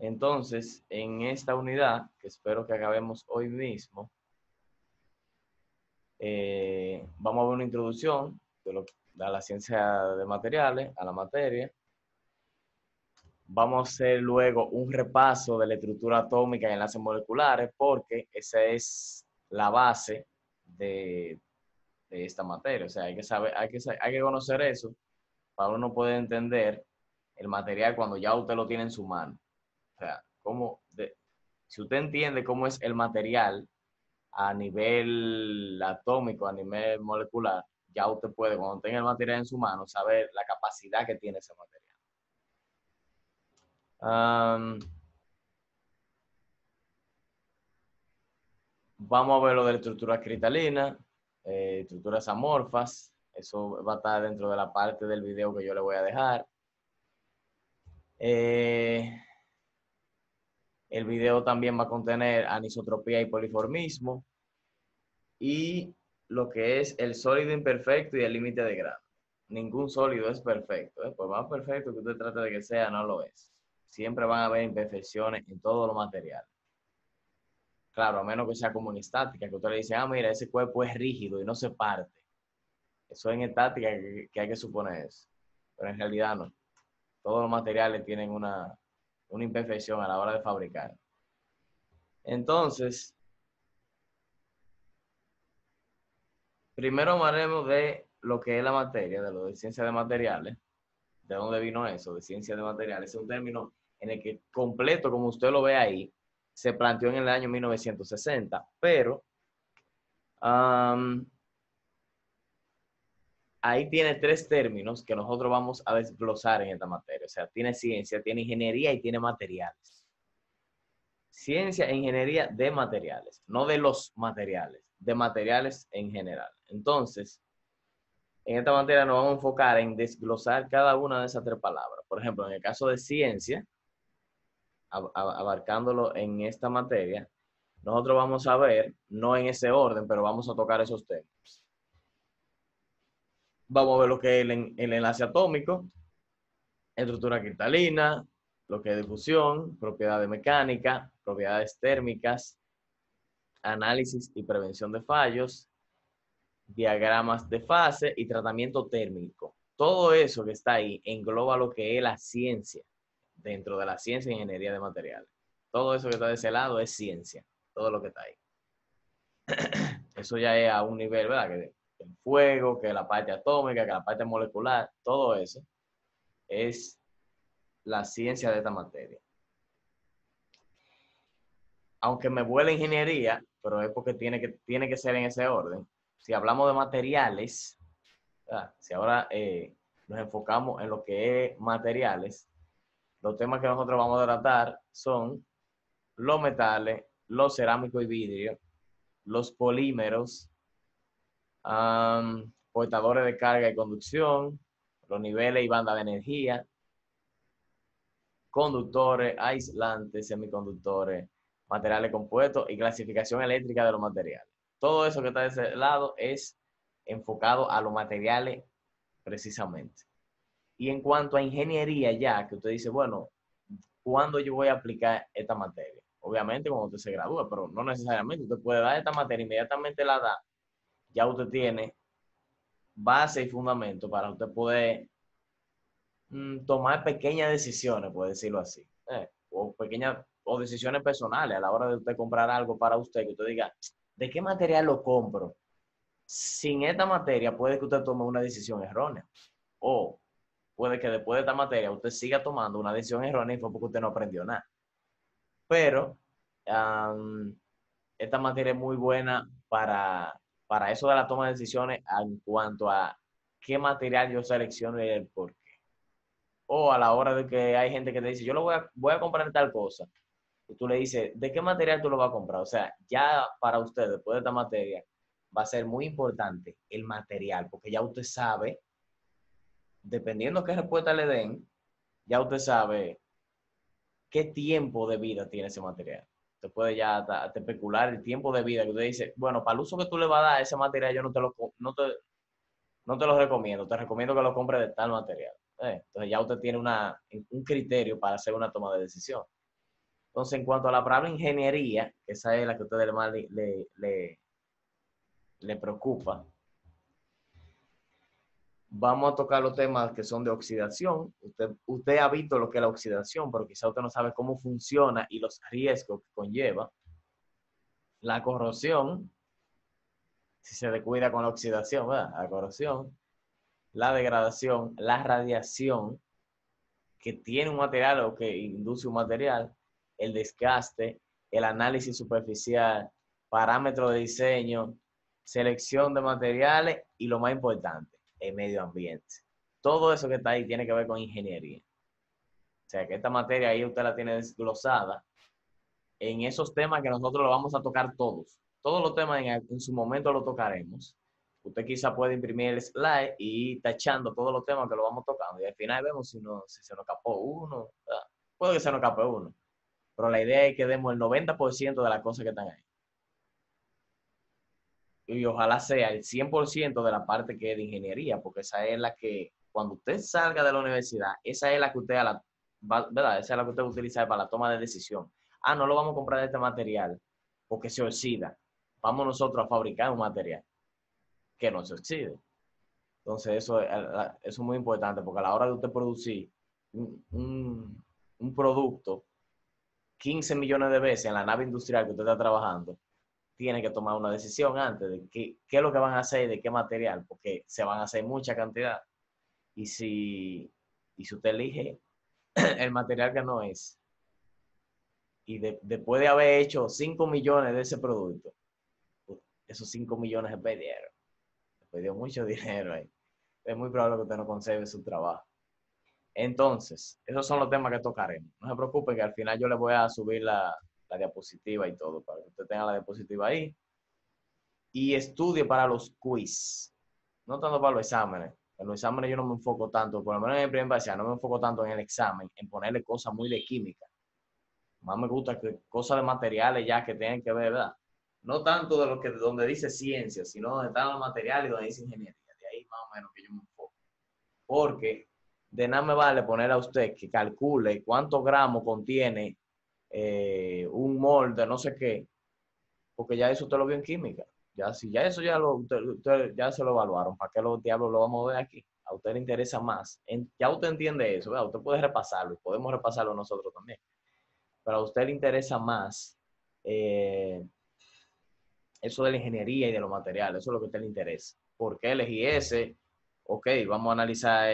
Entonces, en esta unidad, que espero que acabemos hoy mismo, vamos a ver una introducción a la ciencia de materiales, a la materia. Vamos a hacer luego un repaso de la estructura atómica y enlaces moleculares, porque esa es la base de esta materia. O sea, hay que saber, hay que conocer eso para uno poder entender el material cuando ya usted lo tiene en su mano. O sea, si usted entiende cómo es el material a nivel atómico, a nivel molecular, ya usted puede, cuando tenga el material en su mano, saber la capacidad que tiene ese material. Vamos a ver lo de la estructura cristalina, estructuras amorfas. Eso va a estar dentro de la parte del video que yo le voy a dejar. El video también va a contener anisotropía y poliformismo y lo que es el sólido imperfecto y el límite de grado. Ningún sólido es perfecto. Por más perfecto que usted trate de que sea, no lo es. Siempre van a haber imperfecciones en todos los materiales. Claro, a menos que sea como en estática, que usted le dice, ah, mira, ese cuerpo es rígido y no se parte. Eso en estática que hay que suponer eso. Pero en realidad no. Todos los materiales tienen una imperfección a la hora de fabricar. Entonces, primero hablaremos de lo que es la materia, de lo de ciencia de materiales. ¿De dónde vino eso? De ciencia de materiales. Es un término en el que completo, como usted lo ve ahí, se planteó en el año 1960, pero ahí tiene tres términos que nosotros vamos a desglosar en esta materia. O sea, tiene ciencia, tiene ingeniería y tiene materiales. Ciencia e ingeniería de materiales, no de los materiales, de materiales en general. Entonces, en esta materia nos vamos a enfocar en desglosar cada una de esas tres palabras. Por ejemplo, en el caso de ciencia, abarcándolo en esta materia, nosotros vamos a ver, no en ese orden, pero vamos a tocar esos temas. Vamos a ver lo que es el enlace atómico, estructura cristalina, lo que es difusión, propiedades mecánicas, propiedades térmicas, análisis y prevención de fallos, diagramas de fase y tratamiento térmico. Todo eso que está ahí engloba lo que es la ciencia, dentro de la ciencia e ingeniería de materiales. Todo eso que está de ese lado es ciencia, todo lo que está ahí. Eso ya es a un nivel, ¿verdad? Que el fuego, que la parte atómica, que la parte molecular, todo eso es la ciencia de esta materia. Aunque me vuela ingeniería, pero es porque tiene que ser en ese orden. Si hablamos de materiales, ¿verdad? Si ahora nos enfocamos en lo que es materiales, los temas que nosotros vamos a tratar son los metales, los cerámicos y vidrio, los polímeros, portadores de carga y conducción, los niveles y bandas de energía, conductores, aislantes, semiconductores, materiales compuestos y clasificación eléctrica de los materiales. Todo eso que está de ese lado es enfocado a los materiales precisamente. Y en cuanto a ingeniería ya, que usted dice, bueno, ¿cuándo yo voy a aplicar esta materia? Obviamente cuando usted se gradúa, pero no necesariamente. Usted puede dar esta materia, inmediatamente la da, ya usted tiene base y fundamento para usted poder tomar pequeñas decisiones, por decirlo así. O decisiones personales a la hora de usted comprar algo para usted, que usted diga, ¿de qué material lo compro? Sin esta materia puede que usted tome una decisión errónea. O puede que después de esta materia usted siga tomando una decisión errónea y fue porque usted no aprendió nada. Pero esta materia es muy buena para eso de la toma de decisiones en cuanto a qué material yo selecciono y el por qué. O a la hora de que hay gente que te dice, yo voy a comprar tal cosa. Y tú le dices, ¿de qué material tú lo vas a comprar? O sea, ya para usted, después de esta materia, va a ser muy importante el material, porque ya usted sabe, dependiendo qué respuesta le den, ya usted sabe qué tiempo de vida tiene ese material. Usted puede ya hasta especular el tiempo de vida que usted dice, bueno, para el uso que tú le vas a dar a ese material, yo no te lo recomiendo, te recomiendo que lo compres de tal material. Entonces ya usted tiene un criterio para hacer una toma de decisión. Entonces, en cuanto a la palabra ingeniería, que esa es la que a ustedes más le preocupa, vamos a tocar los temas que son de oxidación. Usted ha visto lo que es la oxidación, pero quizá usted no sabe cómo funciona y los riesgos que conlleva. La corrosión, si se descuida con la oxidación, ¿verdad? La corrosión, la degradación, la radiación que tiene un material o que induce un material, el desgaste, el análisis superficial, parámetros de diseño, selección de materiales y lo más importante, el medio ambiente. Todo eso que está ahí tiene que ver con ingeniería. O sea, que esta materia ahí usted la tiene desglosada en esos temas que nosotros lo vamos a tocar todos. Todos los temas en su momento lo tocaremos. Usted quizá puede imprimir el slide y ir tachando todos los temas que lo vamos tocando. Y al final vemos si se nos escapó uno. ¿Verdad? Puede que se nos escape uno. Pero la idea es que demos el 90% de las cosas que están ahí. Y ojalá sea el 100% de la parte que es de ingeniería, porque esa es la que, cuando usted salga de la universidad, esa es la que usted, ¿verdad? Esa es la que usted va a utilizar para la toma de decisión. Ah, no lo vamos a comprar de este material porque se oxida. Vamos nosotros a fabricar un material que no se oxide. Entonces, eso es muy importante porque a la hora de usted producir un producto 15 millones de veces en la nave industrial que usted está trabajando, tiene que tomar una decisión antes de qué es lo que van a hacer y de qué material, porque se van a hacer mucha cantidad. Y si usted elige el material que no es, y después de haber hecho 5 millones de ese producto, esos 5 millones se perdieron. Se perdió mucho dinero ahí. Es muy probable que usted no conserve su trabajo. Entonces, esos son los temas que tocaremos. No se preocupen que al final yo les voy a subir la diapositiva y todo, para que usted tenga la diapositiva ahí. Y estudie para los quiz, no tanto para los exámenes. En los exámenes yo no me enfoco tanto, por lo menos en el primer parcial, no me enfoco tanto en el examen, en ponerle cosas muy de química. Más me gusta que cosas de materiales ya que tienen que ver, ¿verdad? No tanto de lo que donde dice ciencia, sino donde están los materiales y donde dice ingeniería. De ahí más o menos que yo me enfoco. Porque de nada me vale poner a usted que calcule cuántos gramos contiene un mol de no sé qué, porque ya eso usted lo vio en química. Ya, si ya eso ya usted ya se lo evaluaron, ¿para qué los diablos lo vamos a ver aquí? A usted le interesa más. Ya usted entiende eso, ¿verdad? Usted puede repasarlo y podemos repasarlo nosotros también. Pero a usted le interesa más eso de la ingeniería y de los materiales, eso es lo que a usted le interesa. ¿Por qué elegí ese? Ok, vamos a analizar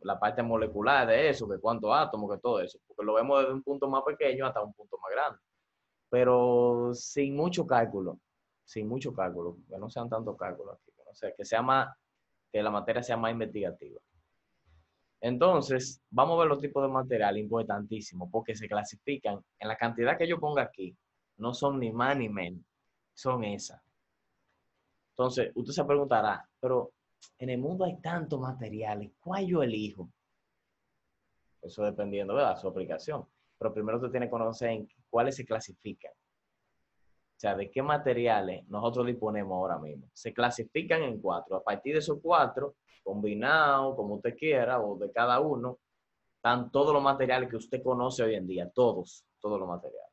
la parte molecular de eso, que cuántos átomos, que todo eso, porque lo vemos desde un punto más pequeño hasta un punto más grande, pero sin mucho cálculo, que no sean tantos cálculos aquí, que, no sea, que la materia sea más investigativa. Entonces, vamos a ver los tipos de material importantísimos, porque se clasifican en la cantidad que yo ponga aquí, no son ni más ni menos, son esas. Entonces, usted se preguntará, pero en el mundo hay tantos materiales, ¿cuál yo elijo? Eso dependiendo de su aplicación. Pero primero usted tiene que conocer en cuáles se clasifican. O sea, de qué materiales nosotros disponemos ahora mismo. Se clasifican en 4. A partir de esos 4, combinados, como usted quiera, o de cada uno, están todos los materiales que usted conoce hoy en día. Todos los materiales.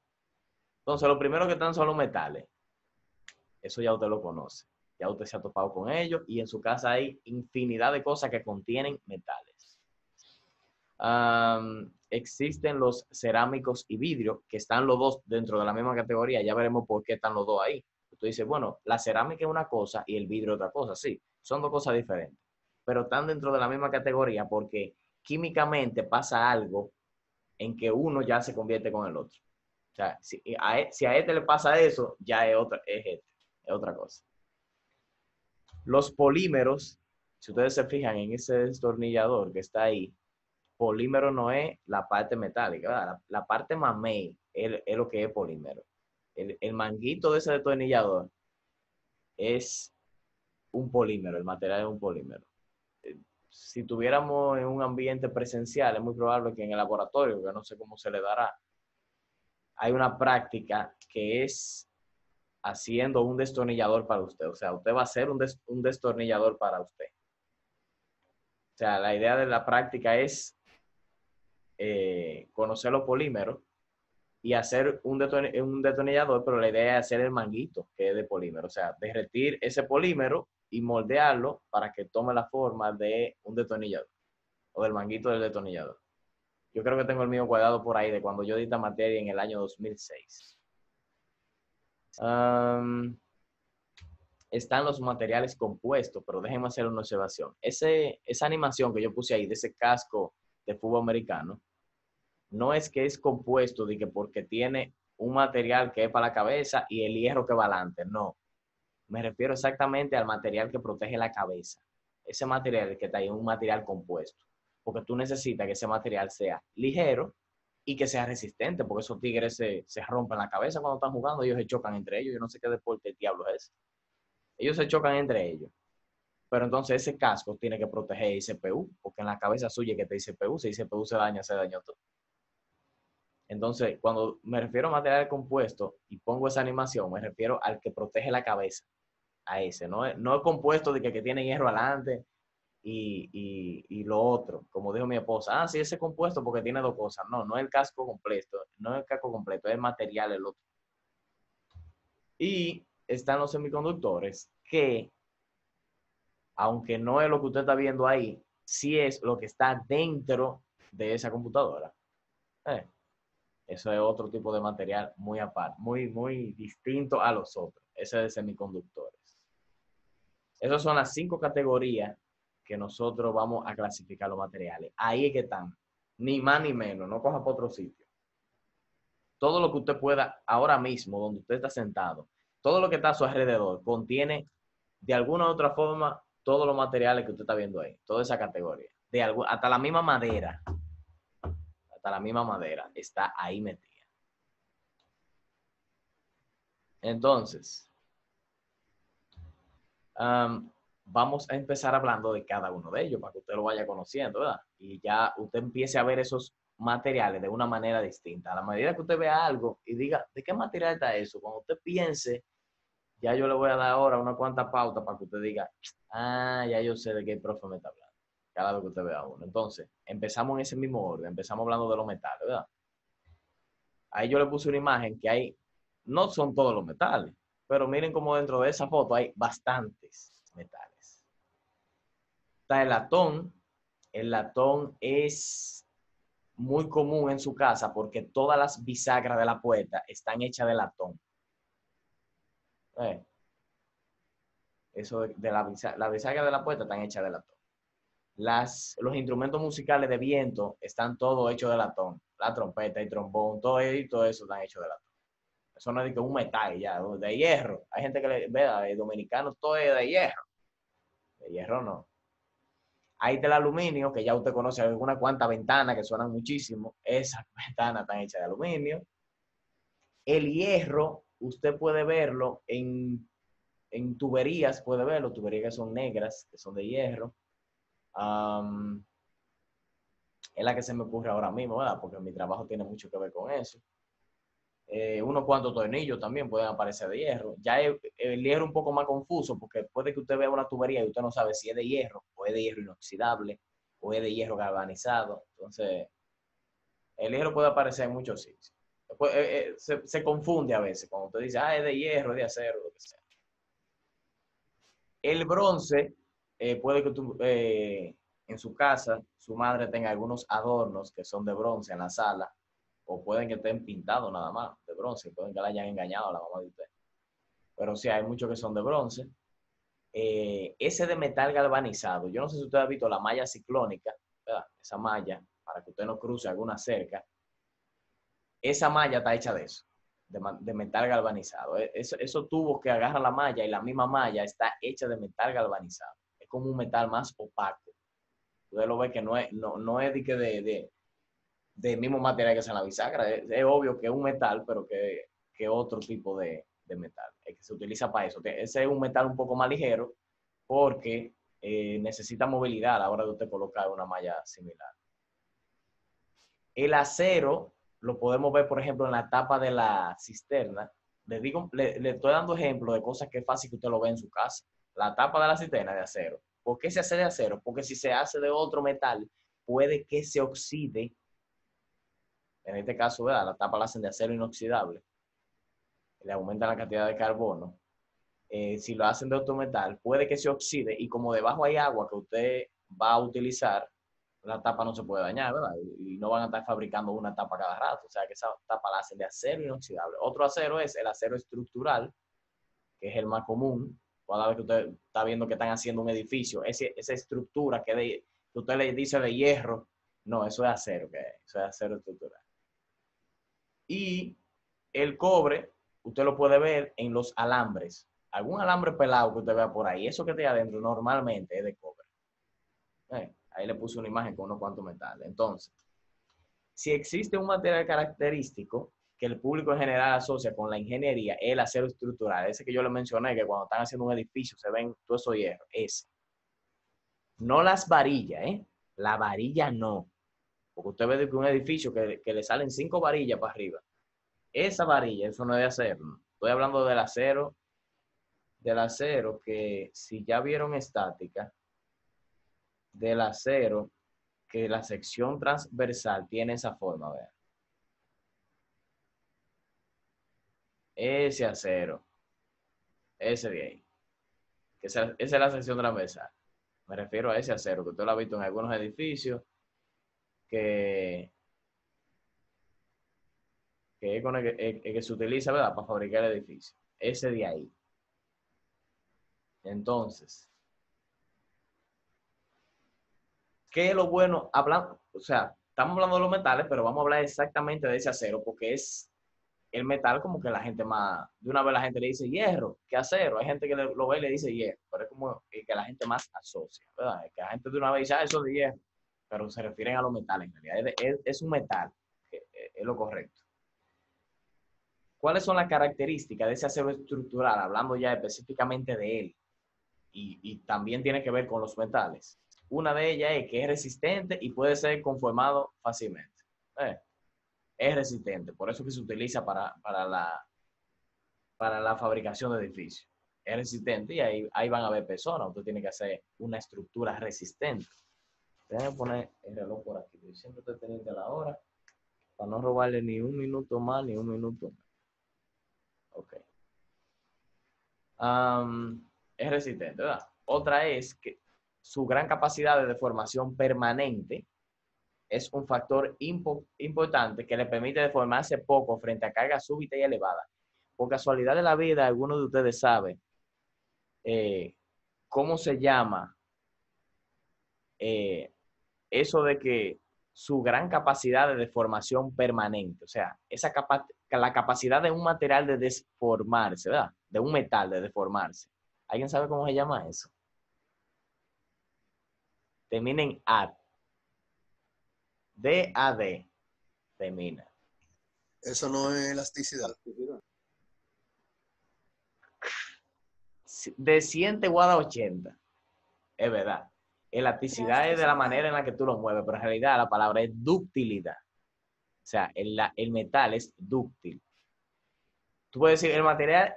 Entonces, lo primero que están son los metales. Eso ya usted lo conoce. Ya usted se ha topado con ellos y en su casa hay infinidad de cosas que contienen metales. Existen los cerámicos y vidrio, que están los dos dentro de la misma categoría. Ya veremos por qué están los dos ahí. Usted dice, bueno, la cerámica es una cosa y el vidrio es otra cosa. Sí, son dos cosas diferentes, pero están dentro de la misma categoría porque químicamente pasa algo en que uno ya se convierte con el otro. O sea, si a este le pasa eso, ya es otra cosa. Los polímeros, si ustedes se fijan en ese destornillador que está ahí, polímero no es la parte metálica, ¿verdad? La parte mamey es lo que es polímero. El manguito de ese destornillador es un polímero, el material es un polímero. Si tuviéramos en un ambiente presencial, es muy probable que en el laboratorio, que no sé cómo se le dará, hay una práctica que es haciendo un destornillador para usted. O sea, usted va a hacer un destornillador para usted. O sea, la idea de la práctica es conocer los polímeros y hacer un detonillador, pero la idea es hacer el manguito, que es de polímero. O sea, derretir ese polímero y moldearlo para que tome la forma de un detonillador o del manguito del detonillador. Yo creo que tengo el mío guardado por ahí de cuando yo di esta materia en el año 2006. Están los materiales compuestos, pero déjenme hacer una observación. Esa animación que yo puse ahí de ese casco de fútbol americano, no es que es compuesto de que porque tiene un material que es para la cabeza y el hierro que va adelante, no. Me refiero exactamente al material que protege la cabeza. Ese material que está ahí es un material compuesto, porque tú necesitas que ese material sea ligero y que sea resistente, porque esos tigres se rompen la cabeza cuando están jugando, ellos se chocan entre ellos, yo no sé qué deporte diablo es. Ellos se chocan entre ellos. Pero entonces ese casco tiene que proteger el CPU, porque en la cabeza suya que te dice CPU, si CPU se daña todo. Entonces, cuando me refiero a material compuesto y pongo esa animación, me refiero al que protege la cabeza, a ese. No es compuesto de que tiene hierro adelante y lo otro, como dijo mi esposa. Sí, ese compuesto porque tiene dos cosas. No es el casco completo, no es el casco completo, es el material, el otro. Y están los semiconductores que, aunque no es lo que usted está viendo ahí, sí es lo que está dentro de esa computadora. Eso es otro tipo de material muy aparte, muy distinto a los otros. Ese es de semiconductores. Esas son las 5 categorías que nosotros vamos a clasificar los materiales. Ahí es que están. Ni más ni menos. No coja para otro sitio. Todo lo que usted pueda, ahora mismo, donde usted está sentado, todo lo que está a su alrededor, contiene de alguna u otra forma todos los materiales que usted está viendo ahí. Toda esa categoría. Hasta la misma madera. Hasta la misma madera está ahí metida. Entonces, vamos a empezar hablando de cada uno de ellos para que usted lo vaya conociendo, ¿verdad? Y ya usted empiece a ver esos materiales de una manera distinta. A la medida que usted vea algo y diga, ¿de qué material está eso? Cuando usted piense, ya yo le voy a dar ahora una cuanta pauta para que usted diga, ya yo sé de qué profe me está hablando. Cada vez que usted vea uno. Entonces, empezamos en ese mismo orden, empezamos hablando de los metales, ¿verdad? Ahí yo le puse una imagen que hay, no son todos los metales, pero miren cómo dentro de esa foto hay bastantes metales. Está el latón. El latón es muy común en su casa porque todas las bisagras de la puerta están hechas de latón. Eso de la bisagra de la puerta están hechas de latón. Los instrumentos musicales de viento están todos hechos de latón. La trompeta, el trombón, todo eso están hechos de latón. Eso no es de un metal ya, de hierro. Hay gente que le ve, dominicanos, todo es de hierro. De hierro no. Hay del aluminio, que ya usted conoce algunas cuantas ventanas que suenan muchísimo. Esas ventanas están hechas de aluminio. El hierro, usted puede verlo en tuberías, puede verlo, tuberías que son negras, que son de hierro. Es la que se me ocurre ahora mismo, ¿verdad? Porque mi trabajo tiene mucho que ver con eso. Unos cuantos tornillos también pueden aparecer de hierro. Ya el hierro es un poco más confuso porque puede que usted vea una tubería y usted no sabe si es de hierro o es de hierro inoxidable o es de hierro galvanizado. Entonces, el hierro puede aparecer en muchos sitios. Después, se confunde a veces cuando usted dice, es de hierro, es de acero, lo que sea. El bronce, puede que tú en su casa, su madre tenga algunos adornos que son de bronce en la sala, o pueden que estén pintados nada más de bronce, pueden que la hayan engañado a la mamá de usted. Pero sí, hay muchos que son de bronce. Ese de metal galvanizado, yo no sé si usted ha visto la malla ciclónica, ¿verdad? Esa malla, para que usted no cruce alguna cerca, esa malla está hecha de eso, de metal galvanizado. Esos tubos que agarran la malla y la misma malla está hecha de metal galvanizado. Es como un metal más opaco. Usted lo ve que no es de mismo material que es en la bisagra. Es obvio que es un metal, pero que otro tipo de metal. Es que se utiliza para eso. Ese es un metal un poco más ligero porque necesita movilidad a la hora de usted colocar una malla similar. El acero lo podemos ver, por ejemplo, en la tapa de la cisterna. Le estoy dando ejemplo de cosas que es fácil que usted lo vea en su casa. La tapa de la cisterna de acero. ¿Por qué se hace de acero? Porque si se hace de otro metal, puede que se oxide. en este caso, ¿verdad? La tapa la hacen de acero inoxidable, le aumentan la cantidad de carbono. Si lo hacen de otro metal, puede que se oxide y como debajo hay agua que usted va a utilizar, la tapa no se puede dañar, ¿verdad? Y no van a estar fabricando una tapa cada rato, o sea que esa tapa la hacen de acero inoxidable. Otro acero es el acero estructural, que es el más común. Cada vez que usted está viendo que están haciendo un edificio, esa estructura que usted le dice de hierro, no, eso es acero, eso es acero estructural. Y el cobre, usted lo puede ver en los alambres. Algún alambre pelado que usted vea por ahí, eso que está adentro normalmente es de cobre. Ahí le puse una imagen con unos cuantos metales. Entonces, si existe un material característico que el público en general asocia con la ingeniería, el acero estructural, ese que yo le mencioné, que cuando están haciendo un edificio se ven todo eso hierro, ese. No las varillas, la varilla no. Porque usted ve que un edificio que le salen 5 varillas para arriba, esa varilla, eso no es de acero. Estoy hablando del acero que si ya vieron estática, del acero que la sección transversal tiene esa forma, vean. Ese acero, ese de ahí, que esa es la sección transversal. Me refiero a ese acero que usted lo ha visto en algunos edificios, que es con el que se utiliza, ¿verdad?, para fabricar el edificio. Ese de ahí. Entonces, ¿qué es lo bueno? Hablando, o sea, estamos hablando de los metales, pero vamos a hablar exactamente de ese acero, porque es el metal como que la gente más, de una vez la gente le dice hierro, que acero. Hay gente que lo ve y le dice hierro, pero es como el que la gente más asocia, ¿verdad? El que la gente de una vez dice, eso es de hierro, pero se refieren a los metales en realidad. Es un metal, que es lo correcto. ¿Cuáles son las características de ese acero estructural? Hablando ya específicamente de él, y también tiene que ver con los metales. Una de ellas es que es resistente y puede ser conformado fácilmente. Es resistente, por eso que se utiliza para la fabricación de edificios. Es resistente y ahí van a haber personas. Usted tiene que hacer una estructura resistente. Déjenme poner el reloj por aquí. Yo siempre estoy teniendo la hora para no robarle ni un minuto más ni un minuto más. Ok. Es resistente, ¿verdad? Otra es que su gran capacidad de deformación permanente es un factor importante que le permite deformarse poco frente a carga súbita y elevada. Por casualidad de la vida, algunos de ustedes saben cómo se llama eso de que su gran capacidad de deformación permanente, o sea, la capacidad de un material de deformarse, ¿verdad? De un metal de deformarse. ¿Alguien sabe cómo se llama eso? Termina en AD. DAD. Termina. Eso no es elasticidad. De 100 te voy a dar 80. Es verdad. Elasticidad es de la manera en la que tú lo mueves, pero en realidad la palabra es ductilidad. O sea, el metal es dúctil. Tú puedes decir,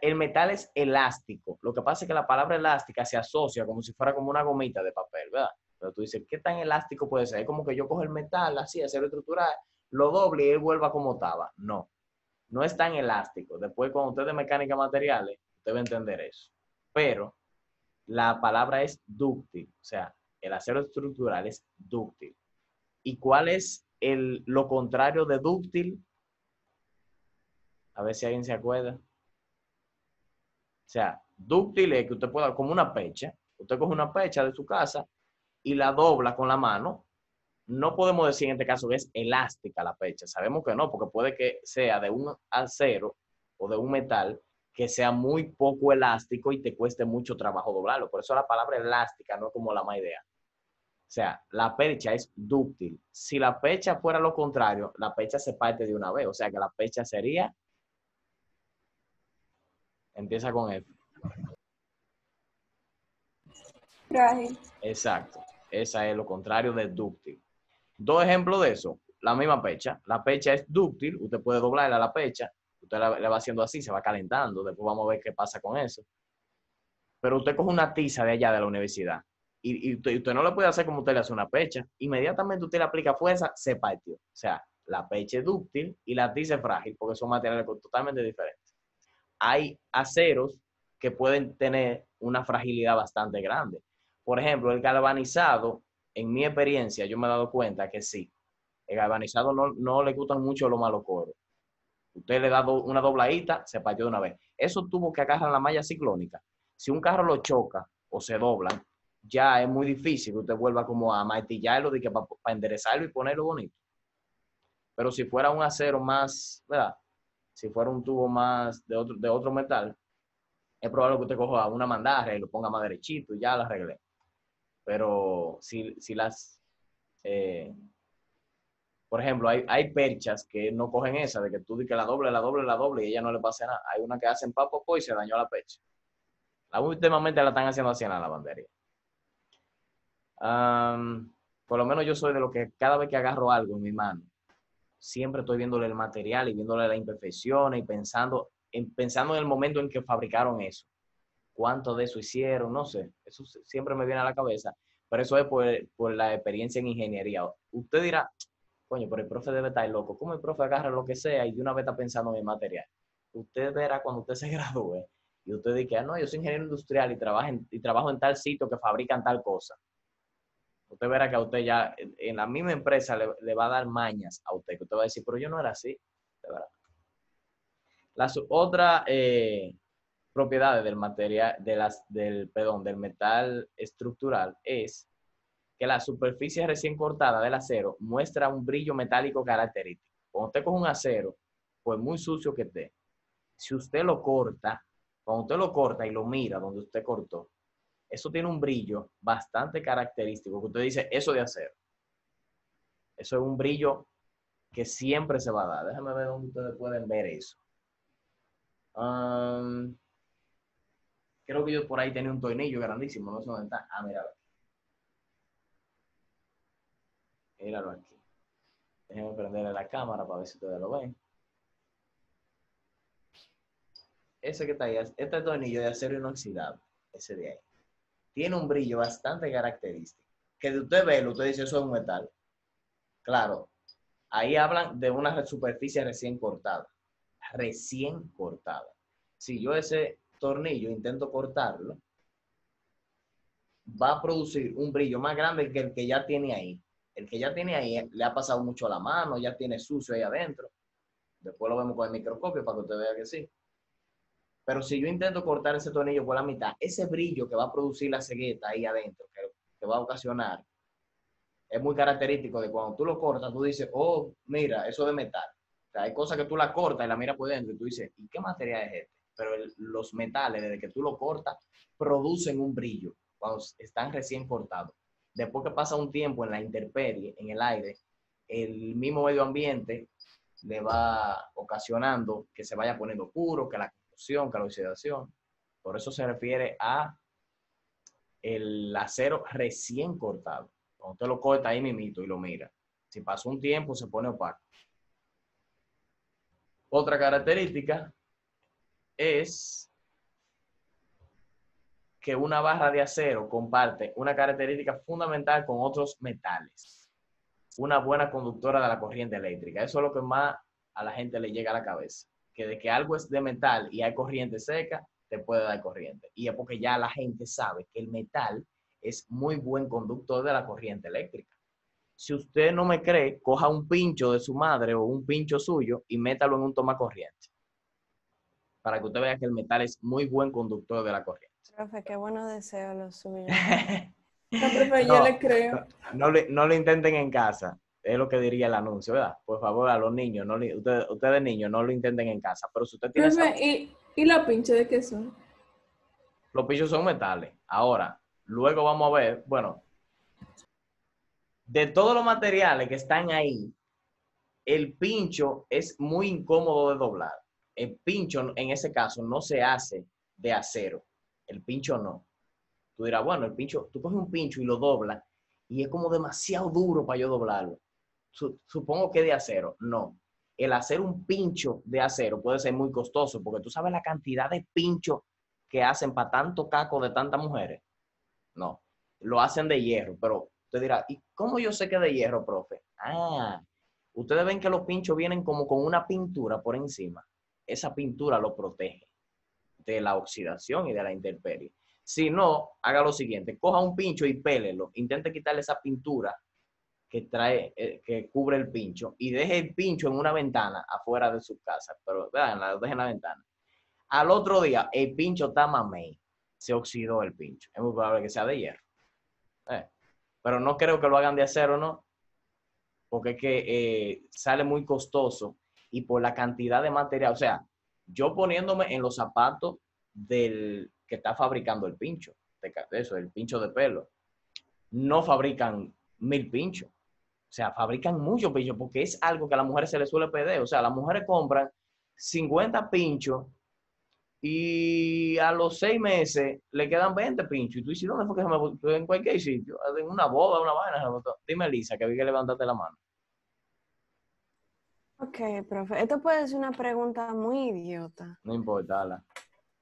el metal es elástico. Lo que pasa es que la palabra elástica se asocia como si fuera como una gomita de papel, ¿verdad? Pero tú dices, ¿qué tan elástico puede ser? Es como que yo cojo el metal así, acero estructural, lo doble y él vuelva como estaba. No, no es tan elástico. Después, cuando usted de mecánica de materiales, usted va a entender eso. Pero la palabra es dúctil, o sea, el acero estructural es dúctil. ¿Y cuál es lo contrario de dúctil? A ver si alguien se acuerda. O sea, dúctil es que usted pueda, como una pecha, usted coge una pecha de su casa y la dobla con la mano. No podemos decir en este caso que es elástica la pecha. Sabemos que no, porque puede que sea de un acero o de un metal que sea muy poco elástico y te cueste mucho trabajo doblarlo. Por eso la palabra elástica no es como la más idea. O sea, la percha es dúctil. Si la percha fuera lo contrario, la percha se parte de una vez. O sea, que la percha sería, empieza con F. Frágil. Exacto. Esa es lo contrario de dúctil. Dos ejemplos de eso. La misma percha. La percha es dúctil. Usted puede doblarla a la percha. Usted le va haciendo así, se va calentando. Después vamos a ver qué pasa con eso. Pero usted coge una tiza de allá de la universidad y usted no le puede hacer como usted le hace una percha. Inmediatamente usted le aplica fuerza, se partió. O sea, la peche dúctil y la tiza frágil, porque son materiales totalmente diferentes. Hay aceros que pueden tener una fragilidad bastante grande. Por ejemplo, el galvanizado, en mi experiencia, yo me he dado cuenta que sí, el galvanizado no le gustan mucho los malos coros. Usted le da una dobladita, se partió de una vez. Esos tubos que agarran la malla ciclónica, si un carro lo choca o se doblan, ya es muy difícil que usted vuelva como a martillarlo para enderezarlo y ponerlo bonito. Pero si fuera un acero más, ¿verdad? Si fuera un tubo más de otro metal, es probable que usted coja una mandarra y lo ponga más derechito y ya la arreglé. Pero si las, por ejemplo, hay perchas que no cogen esa, de que tú di que la doble y ella no le pasa nada. Hay una que hacen papo y se dañó la percha. Últimamente la están haciendo así en la lavandería. Por lo menos yo soy de lo que cada vez que agarro algo en mi mano, siempre estoy viéndole el material y viéndole las imperfecciones y pensando en el momento en que fabricaron eso. Cuánto de eso hicieron, no sé. Eso siempre me viene a la cabeza. Pero eso es por la experiencia en ingeniería. Usted dirá, coño, pero el profe debe estar loco. ¿Cómo el profe agarra lo que sea y de una vez está pensando en el material? Usted verá cuando usted se gradúe y usted dice, no, yo soy ingeniero industrial y trabajo en tal sitio que fabrican tal cosa. Usted verá que a usted ya, en la misma empresa, le va a dar mañas a usted, que usted va a decir, pero yo no era así. De verdad. Las otras propiedades del material, del metal estructural es que la superficie recién cortada del acero muestra un brillo metálico característico. Cuando usted coge un acero, pues muy sucio que esté, si usted lo corta, cuando usted lo corta y lo mira donde usted cortó, eso tiene un brillo bastante característico, que usted dice, eso de acero. Eso es un brillo que siempre se va a dar. Déjame ver dónde ustedes pueden ver eso. Creo que yo por ahí tenía un tornillo grandísimo, no sé dónde está. Ah, míralo. Míralo aquí. Déjenme prenderle la cámara para ver si ustedes lo ven. Ese que está ahí, este tornillo de acero inoxidable, ese de ahí, tiene un brillo bastante característico. Que de usted verlo, usted dice, eso es un metal. Claro, ahí hablan de una superficie recién cortada. Recién cortada. Si yo ese tornillo intento cortarlo, va a producir un brillo más grande que el que ya tiene ahí. El que ya tiene ahí le ha pasado mucho a la mano, ya tiene sucio ahí adentro. Después lo vemos con el microscopio para que usted vea que sí. Pero si yo intento cortar ese tornillo por la mitad, ese brillo que va a producir la cegueta ahí adentro, que va a ocasionar, es muy característico de cuando tú lo cortas, tú dices, oh, mira, eso es de metal. O sea, hay cosas que tú la cortas y la miras por dentro y tú dices, ¿y qué material es este? Pero los metales, desde que tú lo cortas, producen un brillo cuando están recién cortados. Después que pasa un tiempo en la intemperie, en el aire, el mismo medio ambiente le va ocasionando que se vaya poniendo puro, que la corrosión, que la oxidación. Por eso se refiere a el acero recién cortado. Cuando usted lo corta ahí mismito y lo mira. Si pasó un tiempo, se pone opaco. Otra característica es que una barra de acero comparte una característica fundamental con otros metales. Una buena conductora de la corriente eléctrica. Eso es lo que más a la gente le llega a la cabeza. Que de que algo es de metal y hay corriente seca, te puede dar corriente. Y es porque ya la gente sabe que el metal es muy buen conductor de la corriente eléctrica. Si usted no me cree, coja un pincho de su madre o un pincho suyo y métalo en un tomacorriente. Para que usted vea que el metal es muy buen conductor de la corriente. Profe, qué buenos deseos los suyos. No, profe, yo No, le creo. no lo intenten en casa. Es lo que diría el anuncio, ¿verdad? Por favor, a los niños, ustedes niños, no lo intenten en casa. Pero si usted tiene Profe, ¿y la pinche de qué son? los pinchos son metales. Ahora, luego vamos a ver, bueno, de todos los materiales que están ahí, el pincho es muy incómodo de doblar. El pincho, en ese caso, no se hace de acero. El pincho no. Tú dirás, bueno, el pincho, tú coges un pincho y lo doblas y es como demasiado duro para yo doblarlo. Supongo que de acero. No. El hacer un pincho de acero puede ser muy costoso porque tú sabes la cantidad de pinchos que hacen para tanto caco de tantas mujeres. No. Lo hacen de hierro, pero te dirá, ¿y cómo yo sé que es de hierro, profe? Ah, ustedes ven que los pinchos vienen como con una pintura por encima. Esa pintura lo protege de la oxidación y de la intemperie. Si no, haga lo siguiente, coja un pincho y pélelo, intente quitarle esa pintura que trae, que cubre el pincho, y deje el pincho en una ventana afuera de su casa, pero vean, lo deje en la ventana. Al otro día, el pincho está mamey, se oxidó el pincho. Es muy probable que sea de hierro. Pero no creo que lo hagan de acero, ¿no? Porque es que sale muy costoso y por la cantidad de material. O sea, yo poniéndome en los zapatos del que está fabricando el pincho, de eso, el pincho de pelo, no fabrican 1000 pinchos. O sea, fabrican muchos pinchos porque es algo que a las mujeres se les suele pedir. O sea, las mujeres compran 50 pinchos y a los 6 meses le quedan 20 pinchos. Y tú dices, ¿dónde fue que se me botó? En cualquier sitio, en una boda, una vaina, se me botó. Dime, Elisa, que vi que levantaste la mano. Ok, profe. Esto puede ser una pregunta muy idiota. No importa, Ala.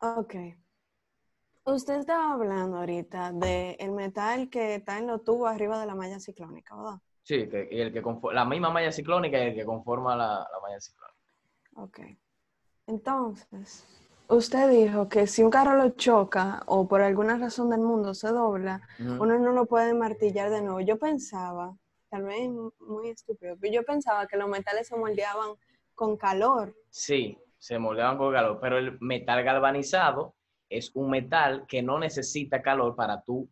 Ok. Usted estaba hablando ahorita del metal que está en los tubos arriba de la malla ciclónica, ¿verdad? Sí, y el que la misma malla ciclónica y el que conforma la malla ciclónica. Ok. Entonces, usted dijo que si un carro lo choca o por alguna razón del mundo se dobla, uno no lo puede martillar de nuevo. Yo pensaba, tal vez muy estúpido, pero yo pensaba que los metales se moldeaban con calor. Sí, se moldean con calor, pero el metal galvanizado es un metal que no necesita calor para tú,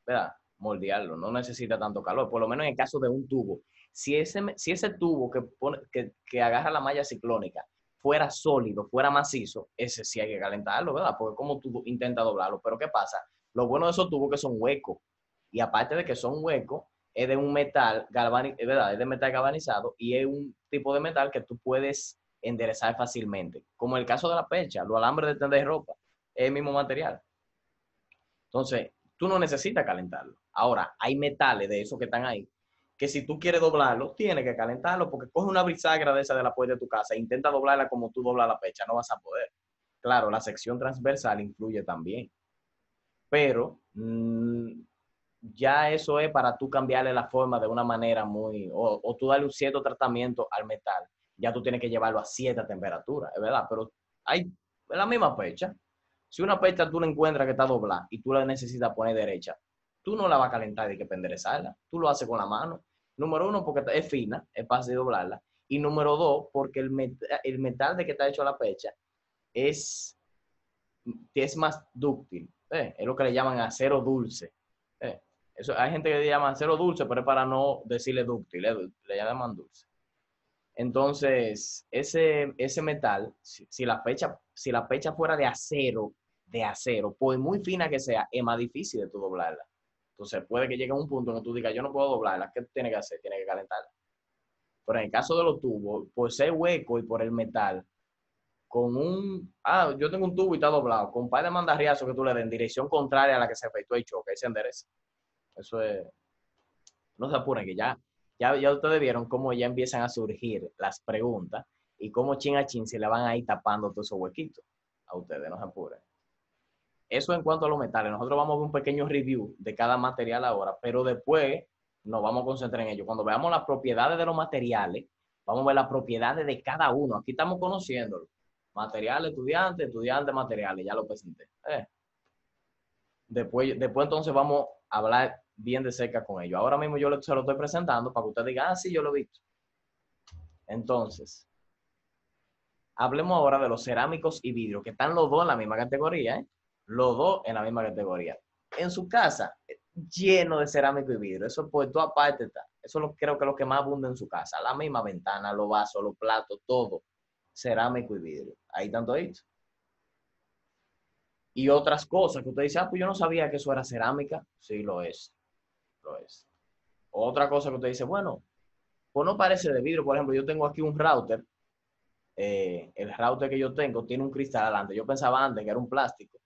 ¿verdad? Moldearlo, no necesita tanto calor, por lo menos en el caso de un tubo. Si ese tubo que agarra la malla ciclónica fuera sólido, fuera macizo, ese sí hay que calentarlo, ¿verdad? Porque como tú intentas doblarlo, pero ¿qué pasa? Lo bueno de esos tubos es que son huecos, y aparte de que son huecos, es de un metal galvanizado, ¿verdad? Es de metal galvanizado y es un tipo de metal que tú puedes enderezar fácilmente. Como el caso de la percha, los alambres de tender ropa, es el mismo material. Entonces, tú no necesitas calentarlo. Ahora, hay metales de esos que están ahí, que si tú quieres doblarlo, tienes que calentarlo, porque coge una bisagra de esa de la puerta de tu casa e intenta doblarla como tú doblas la percha, no vas a poder. Claro, la sección transversal influye también, pero ya eso es para tú cambiarle la forma de una manera muy, o tú darle un cierto tratamiento al metal, ya tú tienes que llevarlo a cierta temperatura, es verdad, pero hay la misma percha. Si una percha tú la encuentras que está doblada y tú la necesitas poner derecha, tú no la vas a calentar y que enderezarla, tú lo haces con la mano. Número uno, porque es fina, es fácil de doblarla. Y número dos, porque el metal de que está hecho la percha es, es más dúctil. Es lo que le llaman acero dulce. Eso, hay gente que le llama acero dulce, pero es para no decirle dúctil, le llaman dulce. Entonces, ese metal, si la pecha fuera de acero, por muy fina que sea, es más difícil de tú doblarla. Entonces, puede que llegue a un punto en que tú digas, yo no puedo doblarla, ¿qué tiene que hacer? Tiene que calentarla. Pero en el caso de los tubos, por ser hueco y por el metal, yo tengo un tubo y está doblado, con un par de mandarriazos que tú le des en dirección contraria a la que se efectuó el choque, se endereza. Eso es, no se apuren, que ya ustedes vieron cómo ya empiezan a surgir las preguntas y cómo chin a chin se le van a ir tapando todos esos huequitos a ustedes, no se apuren. Eso en cuanto a los metales. Nosotros vamos a ver un pequeño review de cada material ahora, pero después nos vamos a concentrar en ello. Cuando veamos las propiedades de los materiales, vamos a ver las propiedades de cada uno. Aquí estamos conociéndolo. Material, estudiante, estudiante, materiales. Ya lo presenté. Después entonces vamos a hablar bien de cerca con ellos. Ahora mismo yo se lo estoy presentando para que usted diga, sí, yo lo he visto. Entonces, hablemos ahora de los cerámicos y vidrios, que están los dos en la misma categoría, ¿eh? Los dos en la misma categoría. En su casa, lleno de cerámico y vidrio. Eso por toda parte está. Eso creo que es lo que más abunda en su casa. La misma ventana, los vasos, los platos, todo. Cerámico y vidrio. Ahí tanto dicho. Y otras cosas que usted dice, pues yo no sabía que eso era cerámica. Sí, lo es. Lo es. Otra cosa que usted dice, bueno, pues no parece de vidrio. Por ejemplo, yo tengo aquí un router. El router que yo tengo tiene un cristal adelante. Yo pensaba antes que era un plástico,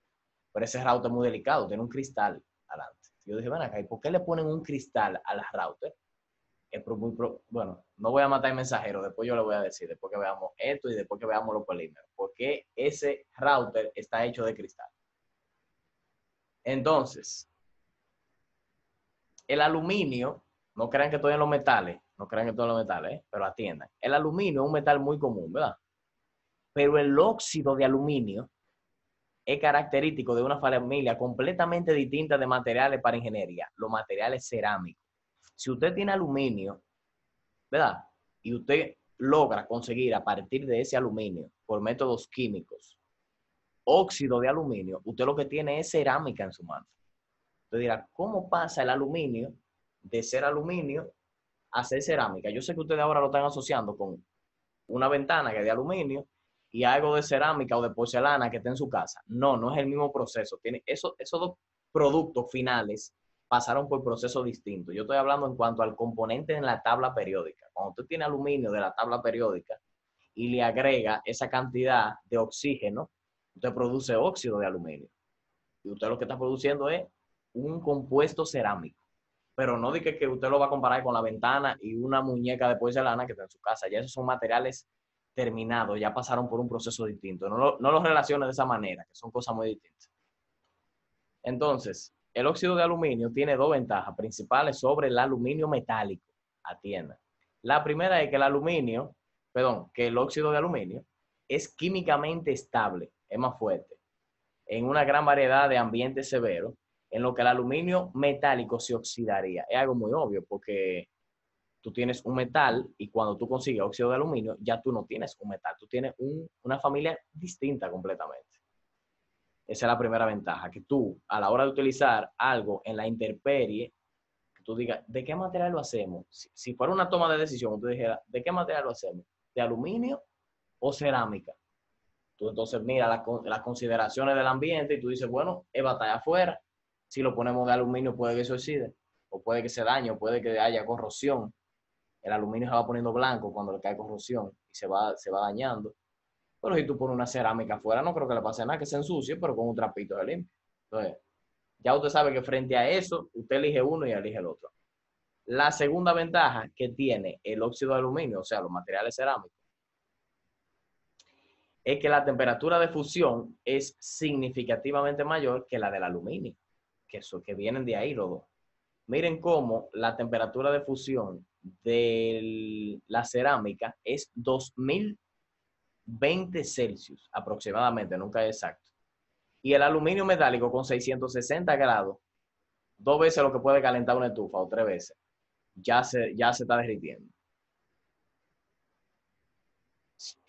pero ese router es muy delicado, tiene un cristal adelante. Yo dije, ven acá, ¿y por qué le ponen un cristal al router? Bueno, no voy a matar el mensajero, después yo le voy a decir, después que veamos esto y después que veamos los polímeros, por qué ese router está hecho de cristal. Entonces, el aluminio, no crean que estoy en los metales, No crean que todos los metales, pero atiendan. El aluminio es un metal muy común, ¿verdad? Pero el óxido de aluminio es característico de una familia completamente distinta de materiales para ingeniería, los materiales cerámicos. Si usted tiene aluminio, ¿verdad? Y usted logra conseguir a partir de ese aluminio, por métodos químicos, óxido de aluminio, usted lo que tiene es cerámica en su mano. Usted dirá, ¿cómo pasa el aluminio de ser aluminio a ser cerámica? Yo sé que ustedes ahora lo están asociando con una ventana que es de aluminio y algo de cerámica o de porcelana que está en su casa. No, no es el mismo proceso. Esos dos productos finales pasaron por procesos distintos. Yo estoy hablando en cuanto al componente en la tabla periódica. Cuando usted tiene aluminio de la tabla periódica y le agrega esa cantidad de oxígeno, usted produce óxido de aluminio. Y usted lo que está produciendo es un compuesto cerámico. Pero no diga que usted lo va a comparar con la ventana y una muñeca de porcelana que está en su casa. Ya esos son materiales terminados, ya pasaron por un proceso distinto. No los relacione de esa manera, que son cosas muy distintas. Entonces, el óxido de aluminio tiene dos ventajas principales sobre el aluminio metálico. Atienda. La primera es que que el óxido de aluminio es químicamente estable, es más fuerte, en una gran variedad de ambientes severos, en lo que el aluminio metálico se oxidaría. Es algo muy obvio, porque tú tienes un metal y cuando tú consigues óxido de aluminio, ya tú no tienes un metal, tú tienes una familia distinta completamente. Esa es la primera ventaja, que tú, a la hora de utilizar algo en la intemperie, que tú digas, ¿de qué material lo hacemos? Si fuera una toma de decisión, tú dijeras, ¿de qué material lo hacemos? ¿De aluminio o cerámica? Tú entonces miras las consideraciones del ambiente y tú dices, bueno, es batalla afuera. Si lo ponemos de aluminio puede que se oxide, o puede que se dañe, o puede que haya corrosión. El aluminio se va poniendo blanco cuando le cae corrosión y se va dañando. Pero si tú pones una cerámica afuera, no creo que le pase nada, que se ensucie, pero con un trapito de limpio. Entonces, ya usted sabe que frente a eso, usted elige uno y elige el otro. La segunda ventaja que tiene el óxido de aluminio, o sea, los materiales cerámicos, es que la temperatura de fusión es significativamente mayor que la del aluminio, que vienen de ahí los dos. Miren cómo la temperatura de fusión de la cerámica es 2020 Celsius aproximadamente, nunca es exacto. Y el aluminio metálico con 660 grados, 2 veces lo que puede calentar una estufa o 3 veces, ya se está derritiendo.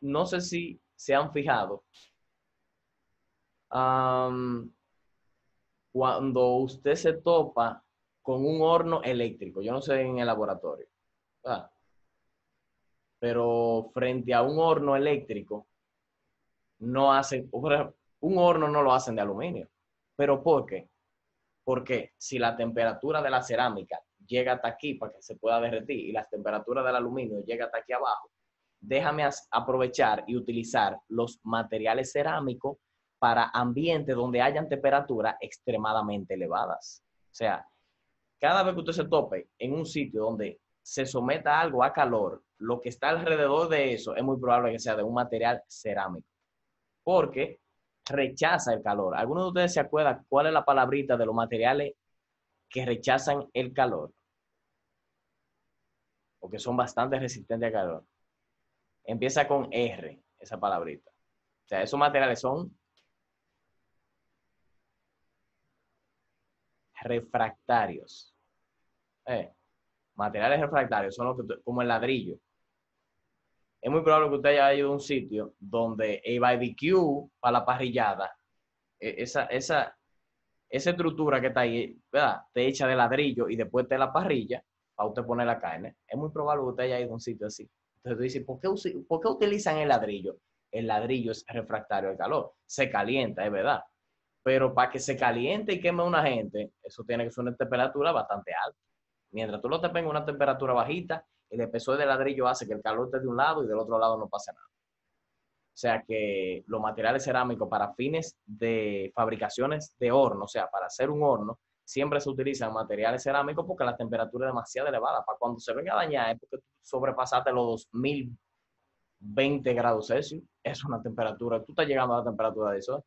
No sé si se han fijado, cuando usted se topa con un horno eléctrico, yo no sé en el laboratorio, ¿verdad? Pero frente a un horno eléctrico, no hacen, un horno no lo hacen de aluminio. ¿Pero por qué? Porque si la temperatura de la cerámica llega hasta aquí para que se pueda derretir y la temperatura del aluminio llega hasta aquí abajo, déjame aprovechar y utilizar los materiales cerámicos para ambientes donde hayan temperaturas extremadamente elevadas. O sea, cada vez que usted se tope en un sitio donde se someta algo a calor, lo que está alrededor de eso es muy probable que sea de un material cerámico, porque rechaza el calor. ¿Algunos de ustedes se acuerdan cuál es la palabrita de los materiales que rechazan el calor? O que son bastante resistentes al calor. Empieza con R, esa palabrita. O sea, esos materiales son refractarios. Materiales refractarios son los que, como el ladrillo. Es muy probable que usted haya ido a un sitio donde el barbecue para la parrillada, esa estructura que está ahí, ¿verdad? Te echa de ladrillo y después te la parrilla para usted poner la carne. Es muy probable que usted haya ido a un sitio así. Entonces tú dices, ¿por qué utilizan el ladrillo? El ladrillo es refractario al calor. Se calienta, es verdad. Pero para que se caliente y queme a una gente, eso tiene que ser una temperatura bastante alta. Mientras tú lo te pongas a una temperatura bajita, el espesor del ladrillo hace que el calor esté de un lado y del otro lado no pase nada. O sea que los materiales cerámicos para fines de fabricaciones de horno, o sea, para hacer un horno, siempre se utilizan materiales cerámicos porque la temperatura es demasiado elevada. Para cuando se venga a dañar es porque tú sobrepasaste los 2020 grados Celsius. Es una temperatura, tú estás llegando a la temperatura de eso.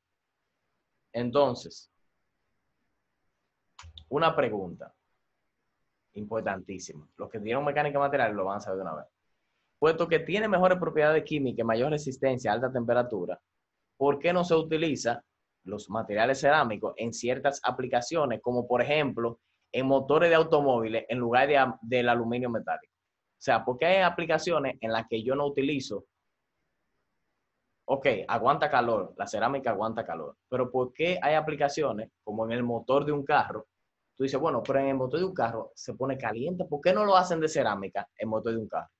Entonces, una pregunta. Importantísimo. Los que dieron mecánica material lo van a saber de una vez. Puesto que tiene mejores propiedades químicas, mayor resistencia a alta temperatura, ¿por qué no se utiliza los materiales cerámicos en ciertas aplicaciones, como por ejemplo en motores de automóviles en lugar del aluminio metálico? O sea, ¿por qué hay aplicaciones en las que yo no utilizo? Ok, aguanta calor, la cerámica aguanta calor, pero ¿por qué hay aplicaciones como en el motor de un carro? Tú dices, bueno, pero en el motor de un carro se pone caliente, ¿por qué no lo hacen de cerámica en el motor de un carro?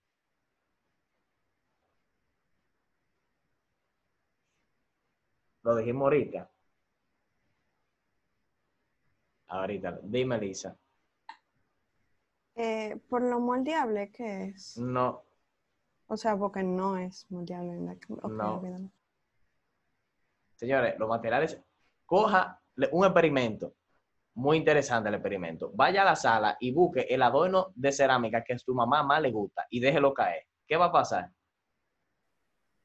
Lo dijimos ahorita. Ahorita, dime, Lisa. Por lo moldeable que es. No, O sea, porque no es moldeable. Ok, no. olvídalo. Señores, los materiales, coja un experimento. Muy interesante el experimento. Vaya a la sala y busque el adorno de cerámica que a tu mamá más le gusta y déjelo caer. ¿Qué va a pasar?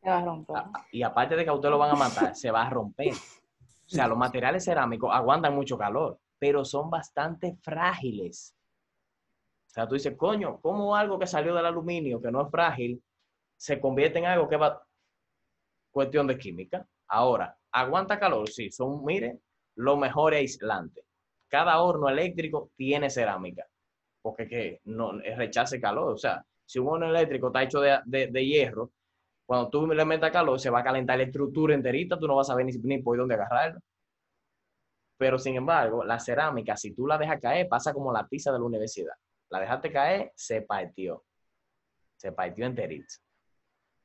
Se va a romper. Y aparte de que a usted lo van a matar, se va a romper. O sea, los materiales cerámicos aguantan mucho calor, pero son bastante frágiles. O sea, tú dices, coño, ¿cómo algo que salió del aluminio, que no es frágil, se convierte en algo que va... Cuestión de química. Ahora, ¿aguanta calor? Sí, son, mire, lo mejor aislante. Cada horno eléctrico tiene cerámica, porque que no rechace calor. O sea, si un horno eléctrico está hecho de hierro, cuando tú le metas calor, se va a calentar la estructura enterita, tú no vas a saber ni por dónde agarrarlo. Pero, sin embargo, la cerámica, si tú la dejas caer, pasa como la tiza de la universidad. La dejaste caer, se partió enterita.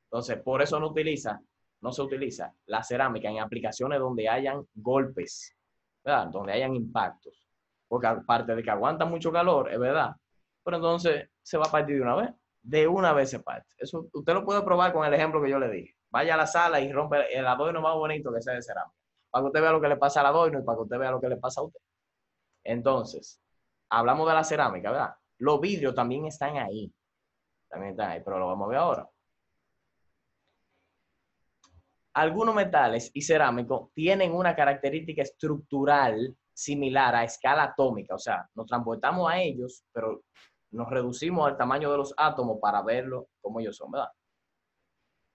Entonces, por eso no se utiliza la cerámica en aplicaciones donde hayan golpes, ¿verdad? Donde hayan impactos. Porque aparte de que aguanta mucho calor, es verdad, pero entonces se va a partir de una vez. De una vez se parte. Eso usted lo puede probar con el ejemplo que yo le dije. Vaya a la sala y rompe el adorno más bonito que sea de cerámica. Para que usted vea lo que le pasa al adorno y para que usted vea lo que le pasa a usted. Entonces, hablamos de la cerámica, ¿verdad? Los vidrios también están ahí. También están ahí, pero lo vamos a ver ahora. Algunos metales y cerámicos tienen una característica estructural similar a escala atómica. O sea, nos transportamos a ellos, pero nos reducimos al tamaño de los átomos para verlo como ellos son, ¿verdad?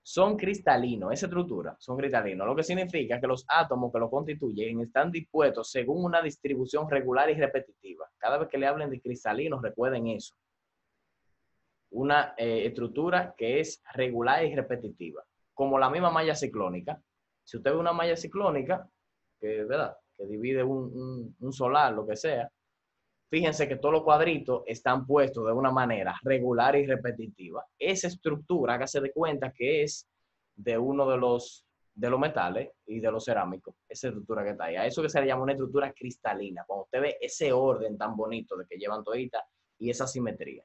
Son cristalinos, esa estructura, son cristalinos, lo que significa que los átomos que lo constituyen están dispuestos según una distribución regular y repetitiva. Cada vez que le hablen de cristalinos, recuerden eso. Una estructura que es regular y repetitiva, como la misma malla ciclónica. Si usted ve una malla ciclónica, ¿verdad? Que divide un solar, lo que sea, fíjense que todos los cuadritos están puestos de una manera regular y repetitiva. Esa estructura, hágase de cuenta que es de uno de los metales y de los cerámicos, esa estructura que está ahí. A eso que se le llama una estructura cristalina, cuando usted ve ese orden tan bonito de que llevan todita y esa simetría.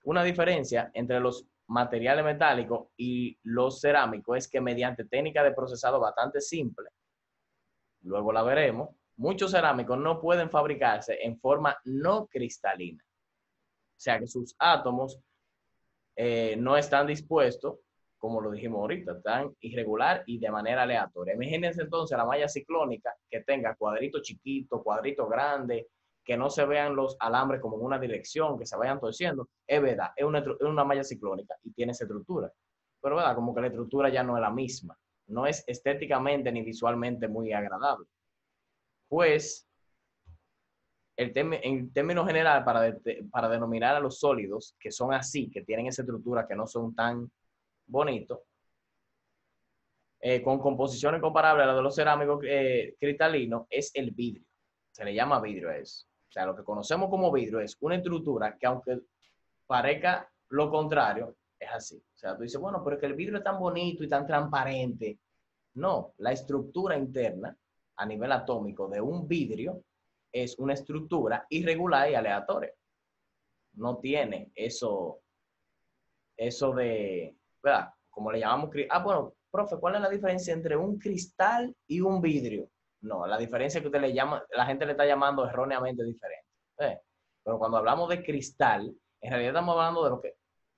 Una diferencia entre los materiales metálicos y los cerámicos es que mediante técnicas de procesado bastante simples, luego la veremos, muchos cerámicos no pueden fabricarse en forma no cristalina. O sea que sus átomos no están dispuestos, como lo dijimos ahorita, están irregular y de manera aleatoria. Imagínense entonces la malla ciclónica que tenga cuadrito chiquito, cuadrito grande, que no se vean los alambres como en una dirección, que se vayan torciendo. Es verdad, es una malla ciclónica y tiene esa estructura. Pero verdad, como que la estructura ya no es la misma. No es estéticamente ni visualmente muy agradable. Pues, en términos general, para denominar a los sólidos que son así, que tienen esa estructura, que no son tan bonitos, con composiciones comparables a las de los cerámicos cristalinos, es el vidrio. Se le llama vidrio a eso. O sea, lo que conocemos como vidrio es una estructura que, aunque parezca lo contrario, es así. O sea, tú dices, bueno, pero es que el vidrio es tan bonito y tan transparente. No, la estructura interna a nivel atómico de un vidrio es una estructura irregular y aleatoria. No tiene eso de, ¿verdad? Como le llamamos, bueno, profe, ¿cuál es la diferencia entre un cristal y un vidrio? No, la diferencia que usted le llama, la gente le está llamando erróneamente diferente. Pero cuando hablamos de cristal, en realidad estamos hablando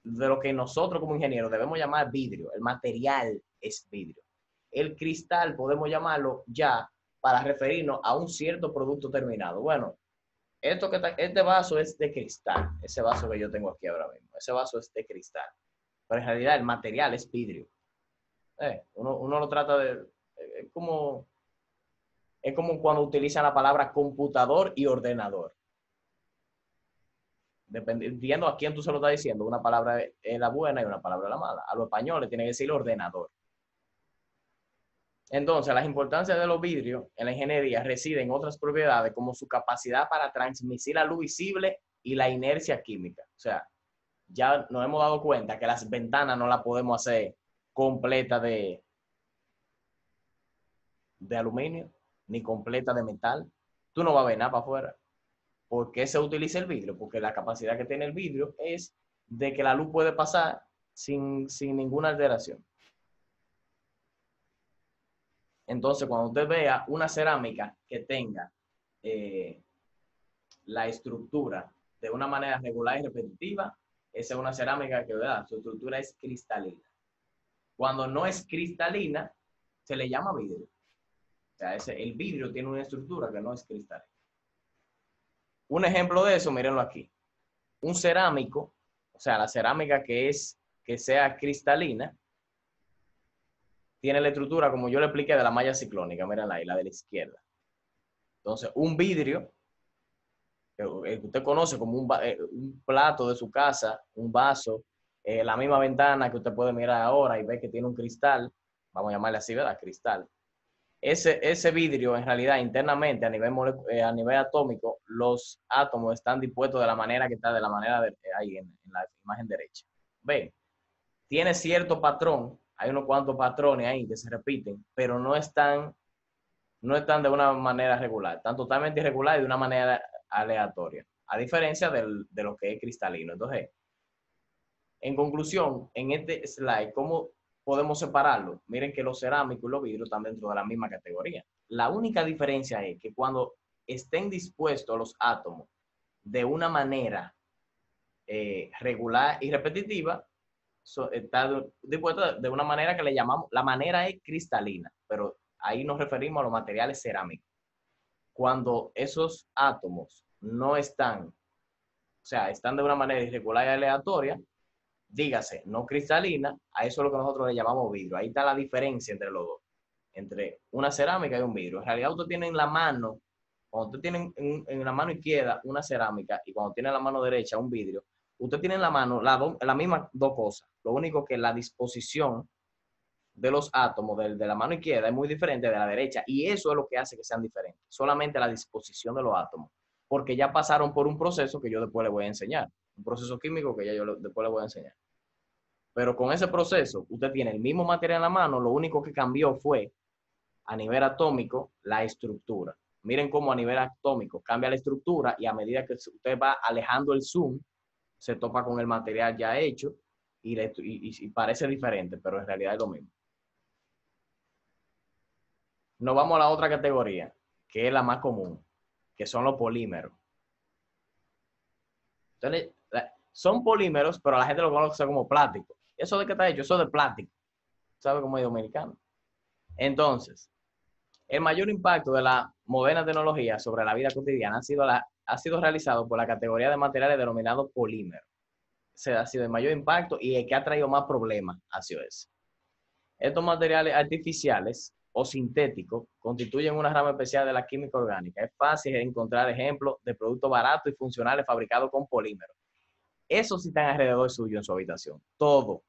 de lo que nosotros como ingenieros debemos llamar vidrio. El material es vidrio. El cristal podemos llamarlo ya para referirnos a un cierto producto terminado. Bueno, este vaso es de cristal, ese vaso que yo tengo aquí ahora mismo, ese vaso es de cristal, pero en realidad el material es vidrio. Uno lo trata de, es como cuando utilizan la palabra computador y ordenador. Dependiendo a quién tú se lo estás diciendo, una palabra es la buena y una palabra es la mala. A los españoles tiene que decir ordenador. Entonces, las importancias de los vidrios en la ingeniería residen en otras propiedades como su capacidad para transmitir la luz visible y la inercia química. O sea, ya nos hemos dado cuenta que las ventanas no las podemos hacer completa de aluminio, ni completa de metal. Tú no vas a ver nada para afuera. ¿Por qué se utiliza el vidrio? Porque la capacidad que tiene el vidrio es de que la luz puede pasar sin ninguna alteración. Entonces, cuando usted vea una cerámica que tenga la estructura de una manera regular y repetitiva, esa es una cerámica que, ¿verdad?, su estructura es cristalina. Cuando no es cristalina, se le llama vidrio. O sea, el vidrio tiene una estructura que no es cristalina. Un ejemplo de eso, mírenlo aquí. Un cerámico, o sea, la cerámica que sea cristalina, tiene la estructura, como yo le expliqué, de la malla ciclónica. Mírenla ahí, la de la izquierda. Entonces, un vidrio, que usted conoce como un plato de su casa, un vaso, la misma ventana que usted puede mirar ahora y ver que tiene un cristal, vamos a llamarle así, ¿verdad? Cristal. Ese vidrio, en realidad, internamente, a nivel atómico, los átomos están dispuestos de la manera que está, de la manera ahí en la imagen derecha. Ven, tiene cierto patrón, hay unos cuantos patrones ahí que se repiten, pero no están de una manera regular, están totalmente irregular y de una manera aleatoria, a diferencia de lo que es cristalino. Entonces, en conclusión, en este slide, ¿cómo podemos separarlo? Miren que los cerámicos y los vidrios están dentro de la misma categoría. La única diferencia es que cuando estén dispuestos los átomos de una manera regular y repetitiva, está dispuesto de una manera que le llamamos, la manera es cristalina, pero ahí nos referimos a los materiales cerámicos. Cuando esos átomos no están, o sea, están de una manera irregular y aleatoria, dígase, no cristalina, a eso es lo que nosotros le llamamos vidrio. Ahí está la diferencia entre los dos, entre una cerámica y un vidrio. En realidad usted tiene en la mano, cuando usted tiene en la mano izquierda una cerámica y cuando tiene en la mano derecha un vidrio, usted tiene en la mano las mismas dos cosas. Lo único que la disposición de los átomos de la mano izquierda es muy diferente de la derecha y eso es lo que hace que sean diferentes. Solamente la disposición de los átomos, porque ya pasaron por un proceso que yo después les voy a enseñar. Un proceso químico que ya yo después les voy a enseñar. Pero con ese proceso, usted tiene el mismo material en la mano, lo único que cambió fue, a nivel atómico, la estructura. Miren cómo a nivel atómico cambia la estructura y a medida que usted va alejando el zoom, se topa con el material ya hecho y parece diferente, pero en realidad es lo mismo. Nos vamos a la otra categoría, que es la más común, que son los polímeros. Entonces, son polímeros, pero la gente lo conoce como plástico. ¿Eso de qué está hecho? Eso de plástico. ¿Sabe cómo es dominicano? Entonces, el mayor impacto de la moderna tecnología sobre la vida cotidiana ha sido realizado por la categoría de materiales denominados polímeros. Ese ha sido el mayor impacto y el que ha traído más problemas ha sido ese. Estos materiales artificiales o sintéticos constituyen una rama especial de la química orgánica. Es fácil encontrar ejemplos de productos baratos y funcionales fabricados con polímeros. Esos sí están alrededor suyo en su habitación. Todo.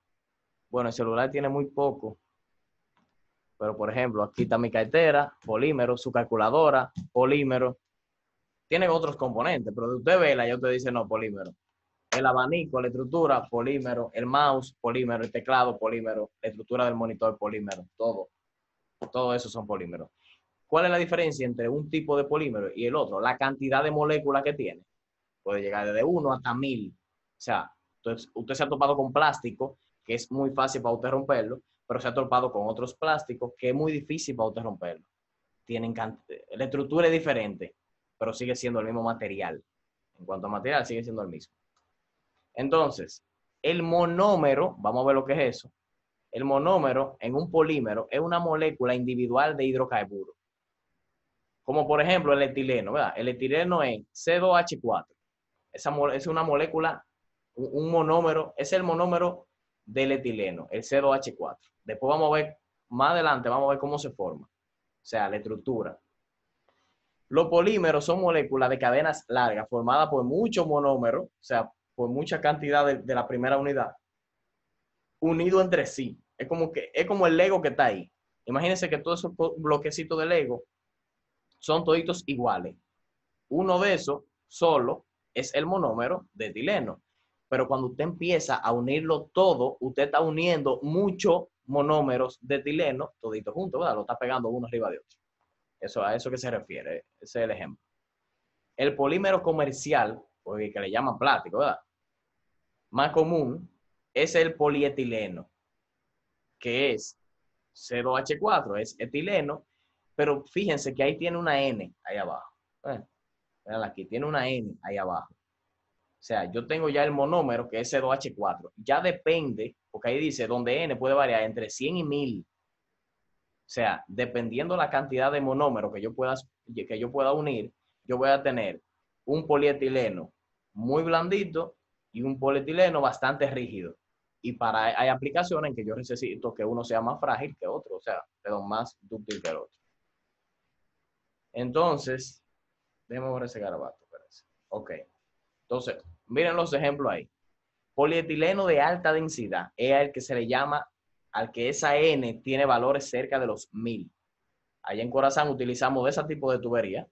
Bueno, el celular tiene muy poco. Pero, por ejemplo, aquí está mi cartera, polímero, su calculadora, polímero. Tienen otros componentes, pero de usted vela, ya usted dice, no, polímero. El abanico, la estructura, polímero. El mouse, polímero. El teclado, polímero. La estructura del monitor, polímero. Todo. Todo eso son polímeros. ¿Cuál es la diferencia entre un tipo de polímero y el otro? La cantidad de moléculas que tiene. Puede llegar desde 1 hasta 1000. O sea, entonces usted se ha topado con plástico, que es muy fácil para usted romperlo, pero se ha topado con otros plásticos que es muy difícil para usted romperlo. La estructura es diferente, pero sigue siendo el mismo material. En cuanto a material, sigue siendo el mismo. Entonces, el monómero, vamos a ver lo que es eso. El monómero en un polímero es una molécula individual de hidrocarburo. Como por ejemplo el etileno, ¿verdad? El etileno es C2H4. Es una molécula, un monómero, es el monómero del etileno, el C2H4. Después vamos a ver, más adelante vamos a ver cómo se forma. O sea, la estructura. Los polímeros son moléculas de cadenas largas formadas por muchos monómeros, o sea, por mucha cantidad de la primera unidad, unidos entre sí. Es como el Lego que está ahí. Imagínense que todos esos bloquecitos de Lego son toditos iguales. Uno de esos solo es el monómero de etileno. Pero cuando usted empieza a unirlo todo, usted está uniendo muchos monómeros de etileno toditos juntos, ¿verdad? Lo está pegando uno arriba de otro. Eso, a eso que se refiere, ese es el ejemplo. El polímero comercial, porque que le llaman plástico, ¿verdad? Más común es el polietileno, que es C2H4, es etileno, pero fíjense que ahí tiene una N ahí abajo. Aquí tiene una N ahí abajo. O sea, yo tengo ya el monómero que es C2H4. Ya depende, porque ahí dice donde N puede variar entre 100 y 1000. O sea, dependiendo la cantidad de monómeros que yo pueda unir, yo voy a tener un polietileno muy blandito y un polietileno bastante rígido. Y hay aplicaciones en que yo necesito que uno sea más frágil que otro, o sea, perdón, más dúctil que el otro. Entonces, déjame ver ese garabato. Ok. Entonces, miren los ejemplos ahí. Polietileno de alta densidad es el que se le llama al que esa N tiene valores cerca de los 1000. Allá en Corazán utilizamos de ese tipo de tubería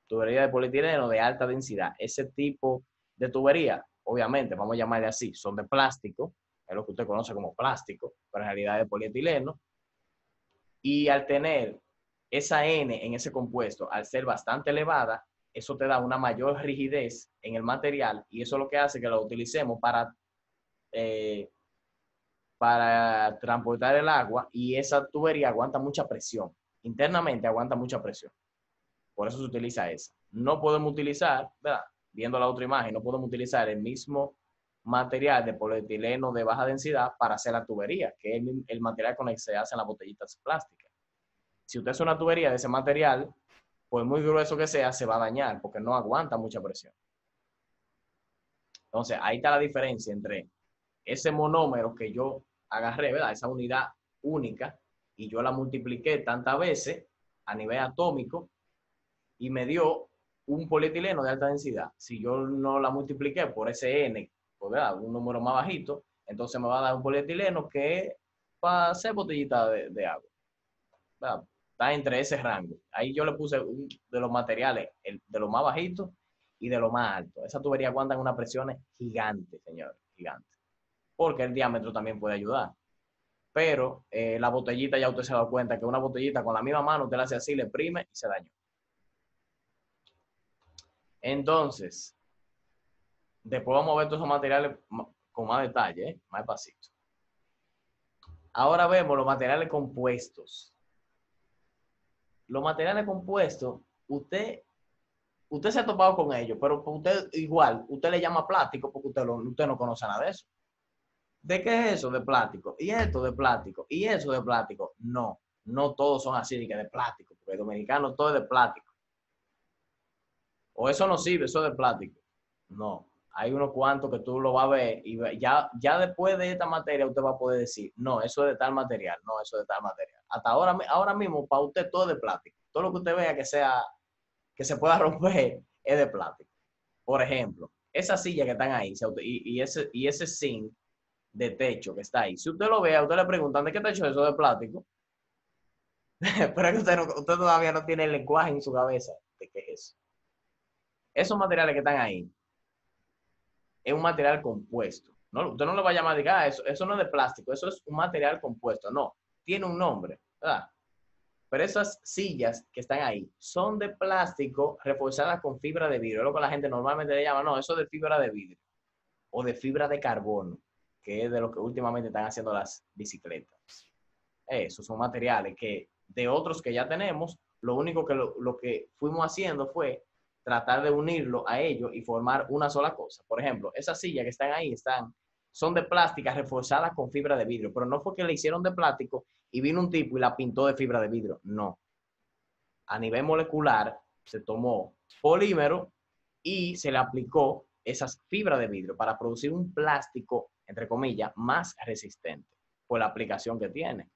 de polietileno de alta densidad. Ese tipo de tubería, obviamente, vamos a llamarle así, son de plástico, es lo que usted conoce como plástico, pero en realidad es polietileno. Y al tener esa N en ese compuesto, al ser bastante elevada, eso te da una mayor rigidez en el material y eso es lo que hace que lo utilicemos para transportar el agua y esa tubería aguanta mucha presión. Internamente aguanta mucha presión. Por eso se utiliza esa. No podemos utilizar, ¿verdad? Viendo la otra imagen, no podemos utilizar el mismo material de polietileno de baja densidad para hacer la tubería, que es el material con el que se hacen las botellitas plásticas. Si usted hace una tubería de ese material, por muy grueso que sea, se va a dañar porque no aguanta mucha presión. Entonces, ahí está la diferencia entre ese monómero que yo agarré, ¿verdad? Esa unidad única, y yo la multipliqué tantas veces a nivel atómico y me dio un polietileno de alta densidad. Si yo no la multipliqué por ese N, pues, ¿verdad? Un número más bajito, entonces me va a dar un polietileno que es para hacer botellita de agua, ¿verdad? Está entre ese rango. Ahí yo le puse de los materiales, de lo más bajito y de lo más alto. Esa tubería aguanta una presión gigante, señor, gigante. Porque el diámetro también puede ayudar. Pero la botellita, ya usted se ha dado cuenta que una botellita con la misma mano, usted la hace así, le exprime y se dañó. Entonces, después vamos a ver todos esos materiales con más detalle, más despacito. Ahora vemos los materiales compuestos. Los materiales compuestos, usted se ha topado con ellos, pero usted igual, usted le llama plástico porque usted no conoce nada de eso. ¿De qué es eso? De plástico. ¿Y esto de plástico? ¿Y eso de plástico? No, no todos son así de plástico, porque el dominicano todo es de plástico. O eso no sirve, eso es de plástico. No, hay unos cuantos que tú lo vas a ver y ya después de esta materia usted va a poder decir, no, eso es de tal material, no, eso es de tal material. Hasta ahora mismo, para usted todo es de plástico. Todo lo que usted vea que se pueda romper es de plástico. Por ejemplo, esas sillas que están ahí y ese zinc de techo que está ahí. Si usted lo ve, a usted le preguntan, ¿de qué techo es eso? De plástico. Pero es que usted todavía no tiene el lenguaje en su cabeza de qué es eso. Esos materiales que están ahí es un material compuesto. No, usted no le va a llamar, diga, eso no es de plástico, eso es un material compuesto. No, tiene un nombre, ¿verdad? Pero esas sillas que están ahí son de plástico reforzadas con fibra de vidrio. Es lo que la gente normalmente le llama, no, eso es de fibra de vidrio o de fibra de carbono, que es de lo que últimamente están haciendo las bicicletas. Esos son materiales que de otros que ya tenemos, lo único que lo que fuimos haciendo fue tratar de unirlo a ellos y formar una sola cosa. Por ejemplo, esas sillas que están ahí son de plástica reforzadas con fibra de vidrio, pero no fue que le hicieron de plástico y vino un tipo y la pintó de fibra de vidrio, no. a nivel molecular, se tomó polímero y se le aplicó esas fibras de vidrio para producir un plástico, entre comillas, más resistente por la aplicación que tiene.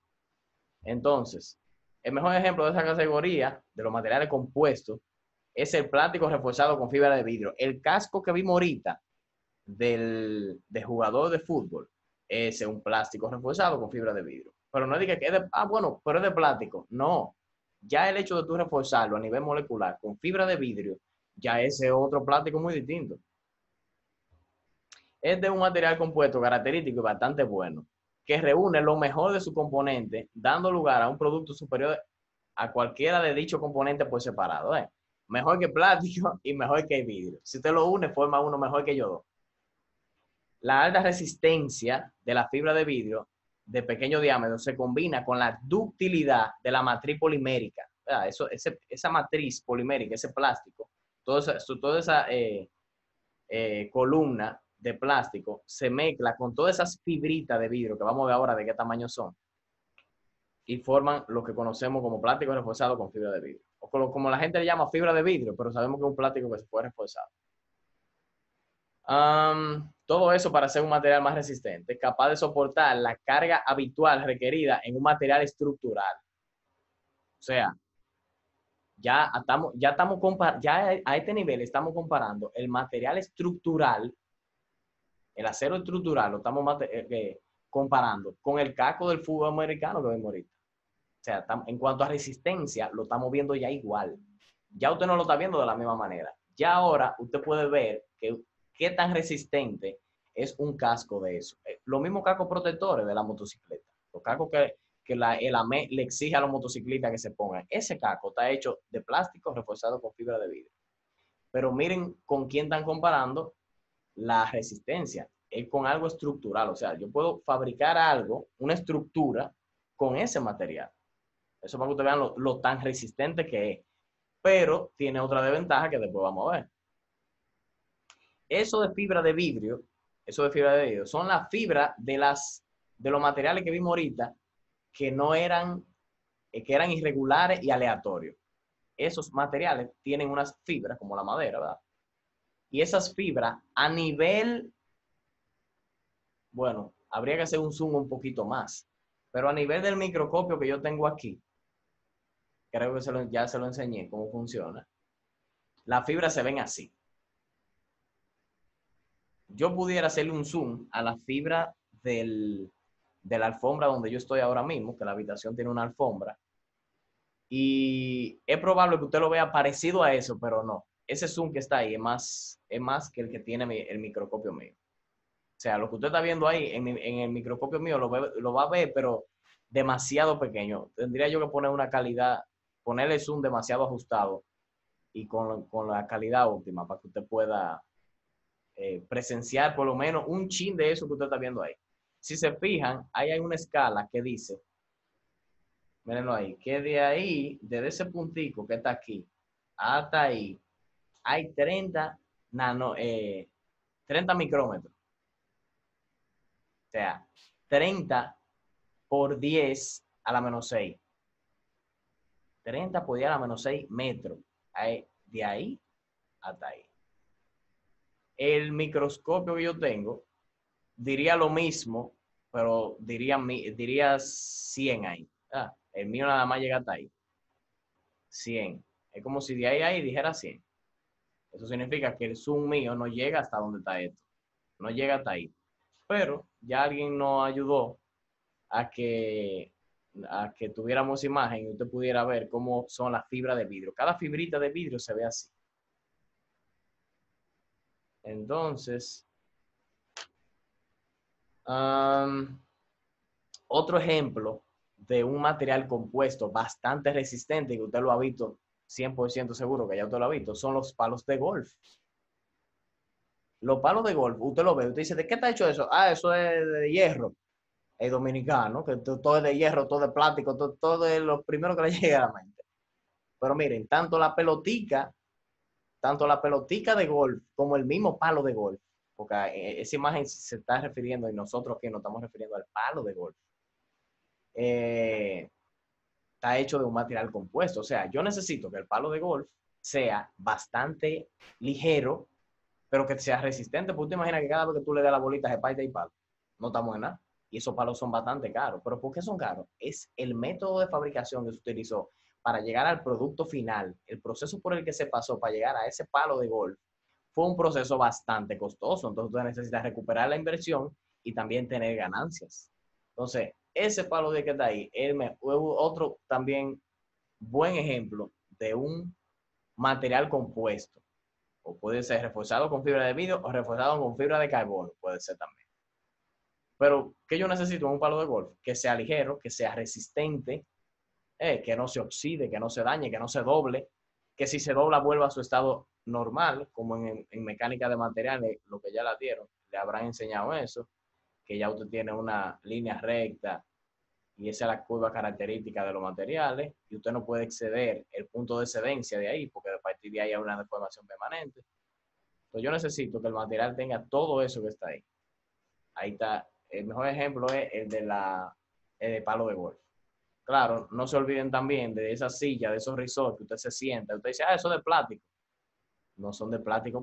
Entonces, el mejor ejemplo de esa categoría de los materiales compuestos es el plástico reforzado con fibra de vidrio. El casco que vimos ahorita del jugador de fútbol es un plástico reforzado con fibra de vidrio. Pero no diga que es de, bueno, pero es de plástico. No, ya el hecho de tú reforzarlo a nivel molecular con fibra de vidrio, ya ese otro plástico muy distinto. Es de un material compuesto característico y bastante bueno, que reúne lo mejor de su componente, dando lugar a un producto superior a cualquiera de dichos componentes por separado. Mejor que plástico y mejor que vidrio. Si usted lo une, forma uno mejor que yo dos. La alta resistencia de la fibra de vidrio de pequeño diámetro se combina con la ductilidad de la matriz polimérica. Esa matriz polimérica, ese plástico, toda esa columna de plástico se mezcla con todas esas fibritas de vidrio que vamos a ver ahora de qué tamaño son y forman lo que conocemos como plástico reforzado con fibra de vidrio. O como la gente le llama fibra de vidrio, pero sabemos que es un plástico que se puede reforzar. Todo eso para ser un material más resistente, capaz de soportar la carga habitual requerida en un material estructural. O sea, ya a este nivel estamos comparando el material estructural, el acero estructural, lo estamos comparando con el casco del fútbol americano que vemos ahorita. O sea, en cuanto a resistencia, lo estamos viendo ya igual. Ya usted no lo está viendo de la misma manera. Ya ahora usted puede ver qué tan resistente es un casco de eso. Los mismos cascos protectores de la motocicleta. Los cascos que el AME le exige a los motociclistas que se pongan. Ese casco está hecho de plástico reforzado con fibra de vidrio. Pero miren con quién están comparando la resistencia. Es con algo estructural. O sea, yo puedo fabricar algo, una estructura, con ese material. Eso para que ustedes vean lo tan resistente que es. Pero tiene otra desventaja que después vamos a ver. Eso de fibra de vidrio, son las fibras de los materiales que vimos ahorita que eran irregulares y aleatorios. Esos materiales tienen unas fibras, como la madera, ¿verdad? Y esas fibras a nivel, bueno, habría que hacer un zoom un poquito más, pero a nivel del microscopio que yo tengo aquí, creo que ya se lo enseñé cómo funciona, las fibras se ven así. Yo pudiera hacerle un zoom a la fibra de la alfombra donde yo estoy ahora mismo, que la habitación tiene una alfombra, y es probable que usted lo vea parecido a eso, pero no. Ese zoom que está ahí es más que el que tiene el microscopio mío. O sea, lo que usted está viendo ahí en el microscopio mío lo va a ver, pero demasiado pequeño. Tendría yo que ponerle el zoom demasiado ajustado y con la calidad óptima para que usted pueda presenciar por lo menos un chin de eso que usted está viendo ahí. Si se fijan, ahí hay una escala que dice, mírenlo ahí, que de ahí, desde ese puntico que está aquí hasta ahí, hay 30 micrómetros. O sea, 30 por 10 a la menos 6. 30 por 10 a la menos 6 metros. De ahí hasta ahí. El microscopio que yo tengo diría lo mismo, pero diría 100 ahí. El mío nada más llega hasta ahí. 100. Es como si de ahí dijera 100. Eso significa que el zoom mío no llega hasta donde está esto. No llega hasta ahí. Pero ya alguien nos ayudó a que tuviéramos imagen y usted pudiera ver cómo son las fibras de vidrio. Cada fibrita de vidrio se ve así. Entonces, otro ejemplo de un material compuesto bastante resistente, que usted lo ha visto 100% seguro que ya usted lo ha visto, son los palos de golf. Los palos de golf, usted lo ve, usted dice, ¿de qué está hecho eso? Eso es de hierro. El dominicano, que todo es de hierro, todo de plástico, todo es lo primero que le llega a la mente. Pero miren, tanto la pelotica de golf como el mismo palo de golf, porque esa imagen se está refiriendo, y nosotros que nos estamos refiriendo al palo de golf. está hecho de un material compuesto. O sea, yo necesito que el palo de golf sea bastante ligero, pero que sea resistente. Porque tú te imaginas que cada vez que tú le das la bolita se parte y palo. No estamos en nada. Y esos palos son bastante caros. ¿Pero por qué son caros? Es el método de fabricación que se utilizó para llegar al producto final. El proceso por el que se pasó para llegar a ese palo de golf fue un proceso bastante costoso. Entonces tú necesitas recuperar la inversión y también tener ganancias. Entonces, ese palo de que está ahí, otro también buen ejemplo de un material compuesto. O puede ser reforzado con fibra de vidrio o reforzado con fibra de carbono, puede ser también. Pero, ¿qué yo necesito en un palo de golf? Que sea ligero, que sea resistente, que no se oxide, que no se dañe, que no se doble, que si se dobla vuelva a su estado normal, como en mecánica de materiales, lo que ya la dieron, le habrán enseñado eso, que ya usted tiene una línea recta y esa es la curva característica de los materiales y usted no puede exceder el punto de excedencia de ahí porque a partir de ahí hay una deformación permanente. Entonces yo necesito que el material tenga todo eso que está ahí. Ahí está. El mejor ejemplo es el de palo de golf. Claro, no se olviden también de esas sillas, de esos resorts que usted se sienta. Usted dice, eso es de plástico. No son de plástico.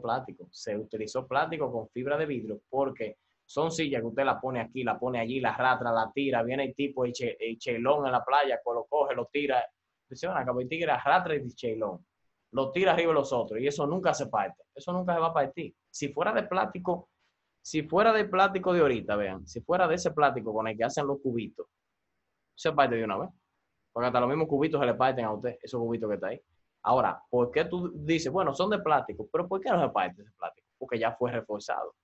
Se utilizó plástico con fibra de vidrio porque son sillas que usted la pone aquí, la pone allí, la arrastra, la tira. Viene el tipo y chelón en la playa, pues lo coge, lo tira. Dice, bueno, acabo el tigre arrastra y chelón. Lo tira arriba de los otros y eso nunca se parte. Eso nunca se va a partir. Si fuera de plástico de ahorita, vean, si fuera de ese plástico con el que hacen los cubitos, se parte de una vez. Porque hasta los mismos cubitos se le parten a usted, esos cubitos que está ahí. Ahora, ¿por qué tú dices, bueno, son de plástico, pero ¿por qué no se parte ese plástico? Porque ya fue reforzado.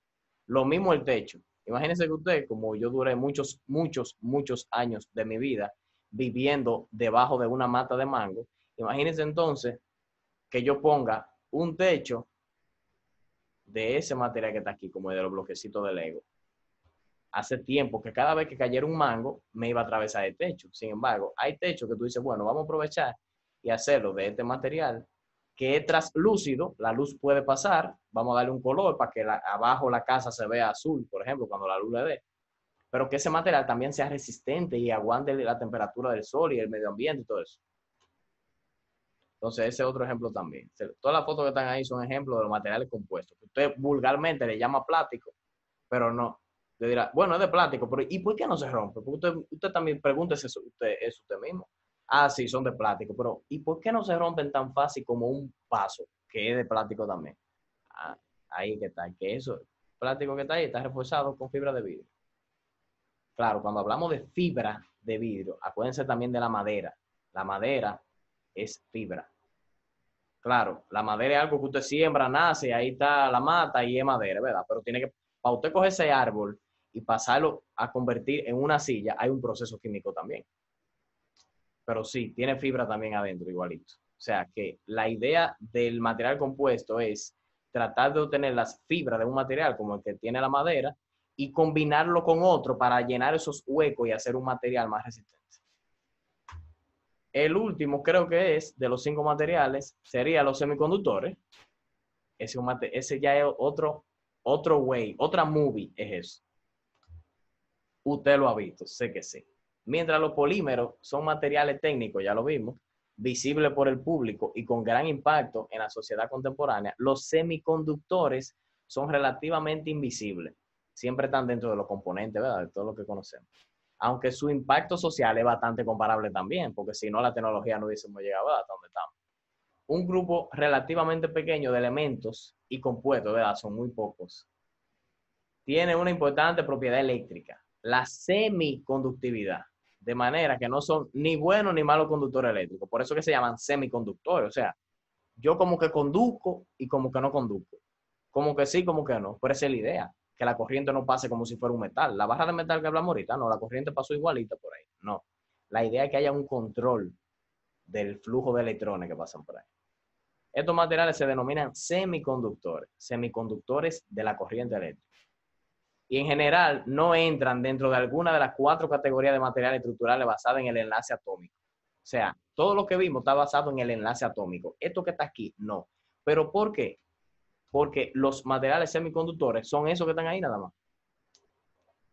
Lo mismo el techo. Imagínense que usted, como yo duré muchos años de mi vida viviendo debajo de una mata de mango, imagínense entonces que yo ponga un techo de ese material que está aquí, como de los bloquecitos de Lego. Hace tiempo que cada vez que cayera un mango, me iba a atravesar el techo. Sin embargo, hay techos que tú dices, bueno, vamos a aprovechar y hacerlo de este material que es translúcido, la luz puede pasar, vamos a darle un color para que abajo la casa se vea azul, por ejemplo, cuando la luz le dé, pero que ese material también sea resistente y aguante la temperatura del sol y el medio ambiente y todo eso. Entonces, ese es otro ejemplo también. Todas las fotos que están ahí son ejemplos de los materiales compuestos. Usted vulgarmente le llama plástico, pero no. Usted dirá, bueno, es de plástico, pero ¿y por qué no se rompe? Porque usted también pregúntese eso usted mismo. Ah, sí, son de plástico, pero ¿y por qué no se rompen tan fácil como un vaso que es de plástico también? Ah, ahí que está, que eso, plástico que está ahí está reforzado con fibra de vidrio. Claro, cuando hablamos de fibra de vidrio, acuérdense también de la madera. La madera es fibra. Claro, la madera es algo que usted siembra, nace, ahí está la mata y es madera, ¿verdad? Pero tiene que, para usted coger ese árbol y pasarlo a convertir en una silla, hay un proceso químico también. Pero sí, tiene fibra también adentro, igualito. O sea que la idea del material compuesto es tratar de obtener las fibras de un material como el que tiene la madera y combinarlo con otro para llenar esos huecos y hacer un material más resistente. El último, creo que es, de los 5 materiales, sería los semiconductores. Ese ya es otro way, otra movie es eso. Usted lo ha visto, sé que sí. Mientras los polímeros son materiales técnicos, ya lo vimos, visibles por el público y con gran impacto en la sociedad contemporánea, los semiconductores son relativamente invisibles. Siempre están dentro de los componentes, ¿verdad? De todo lo que conocemos. Aunque su impacto social es bastante comparable también, porque si no la tecnología no hubiésemos llegado hasta donde estamos. Un grupo relativamente pequeño de elementos y compuestos, ¿verdad? Son muy pocos. Tiene una importante propiedad eléctrica, la semiconductividad, de manera que no son ni buenos ni malos conductores eléctricos. Por eso que se llaman semiconductores. O sea, yo como que conduzco y como que no conduzco. Como que sí, como que no. Pero esa es la idea, que la corriente no pase como si fuera un metal. La barra de metal que hablamos ahorita, no, la corriente pasó igualita por ahí. No. La idea es que haya un control del flujo de electrones que pasan por ahí. Estos materiales se denominan semiconductores de la corriente eléctrica. Y en general no entran dentro de alguna de las 4 categorías de materiales estructurales basadas en el enlace atómico. O sea, todo lo que vimos está basado en el enlace atómico. Esto que está aquí, no. ¿Pero por qué? Porque los materiales semiconductores son esos que están ahí nada más.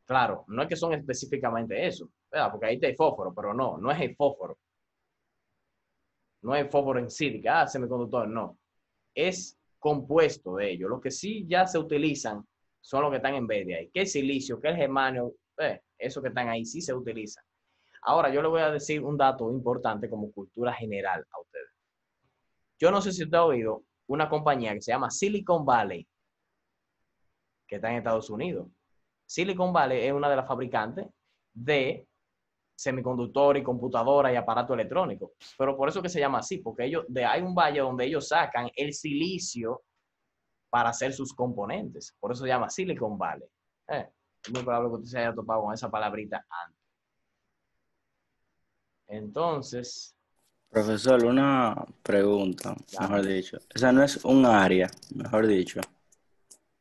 Claro, no es que son específicamente eso, ¿verdad? Porque ahí está el fósforo, pero no es el fósforo. No es fósforo en sí, que, semiconductor, no. Es compuesto de ellos. Los que sí ya se utilizan son los que están en vez de ahí. ¿Qué es silicio? ¿Qué es germanio? Esos que están ahí sí se utilizan. Ahora, yo le voy a decir un dato importante como cultura general a ustedes. Yo no sé si usted ha oído una compañía que se llama Silicon Valley, que está en Estados Unidos. Silicon Valley es una de las fabricantes de semiconductores y computadoras y aparatos electrónicos. Pero por eso que se llama así, porque hay un valle donde ellos sacan el silicio para hacer sus componentes. Por eso se llama Silicon Valley. Es muy probable que usted se haya topado con esa palabrita antes. Entonces, Profesor, una pregunta, mejor dame. dicho. Esa no es un área, mejor dicho.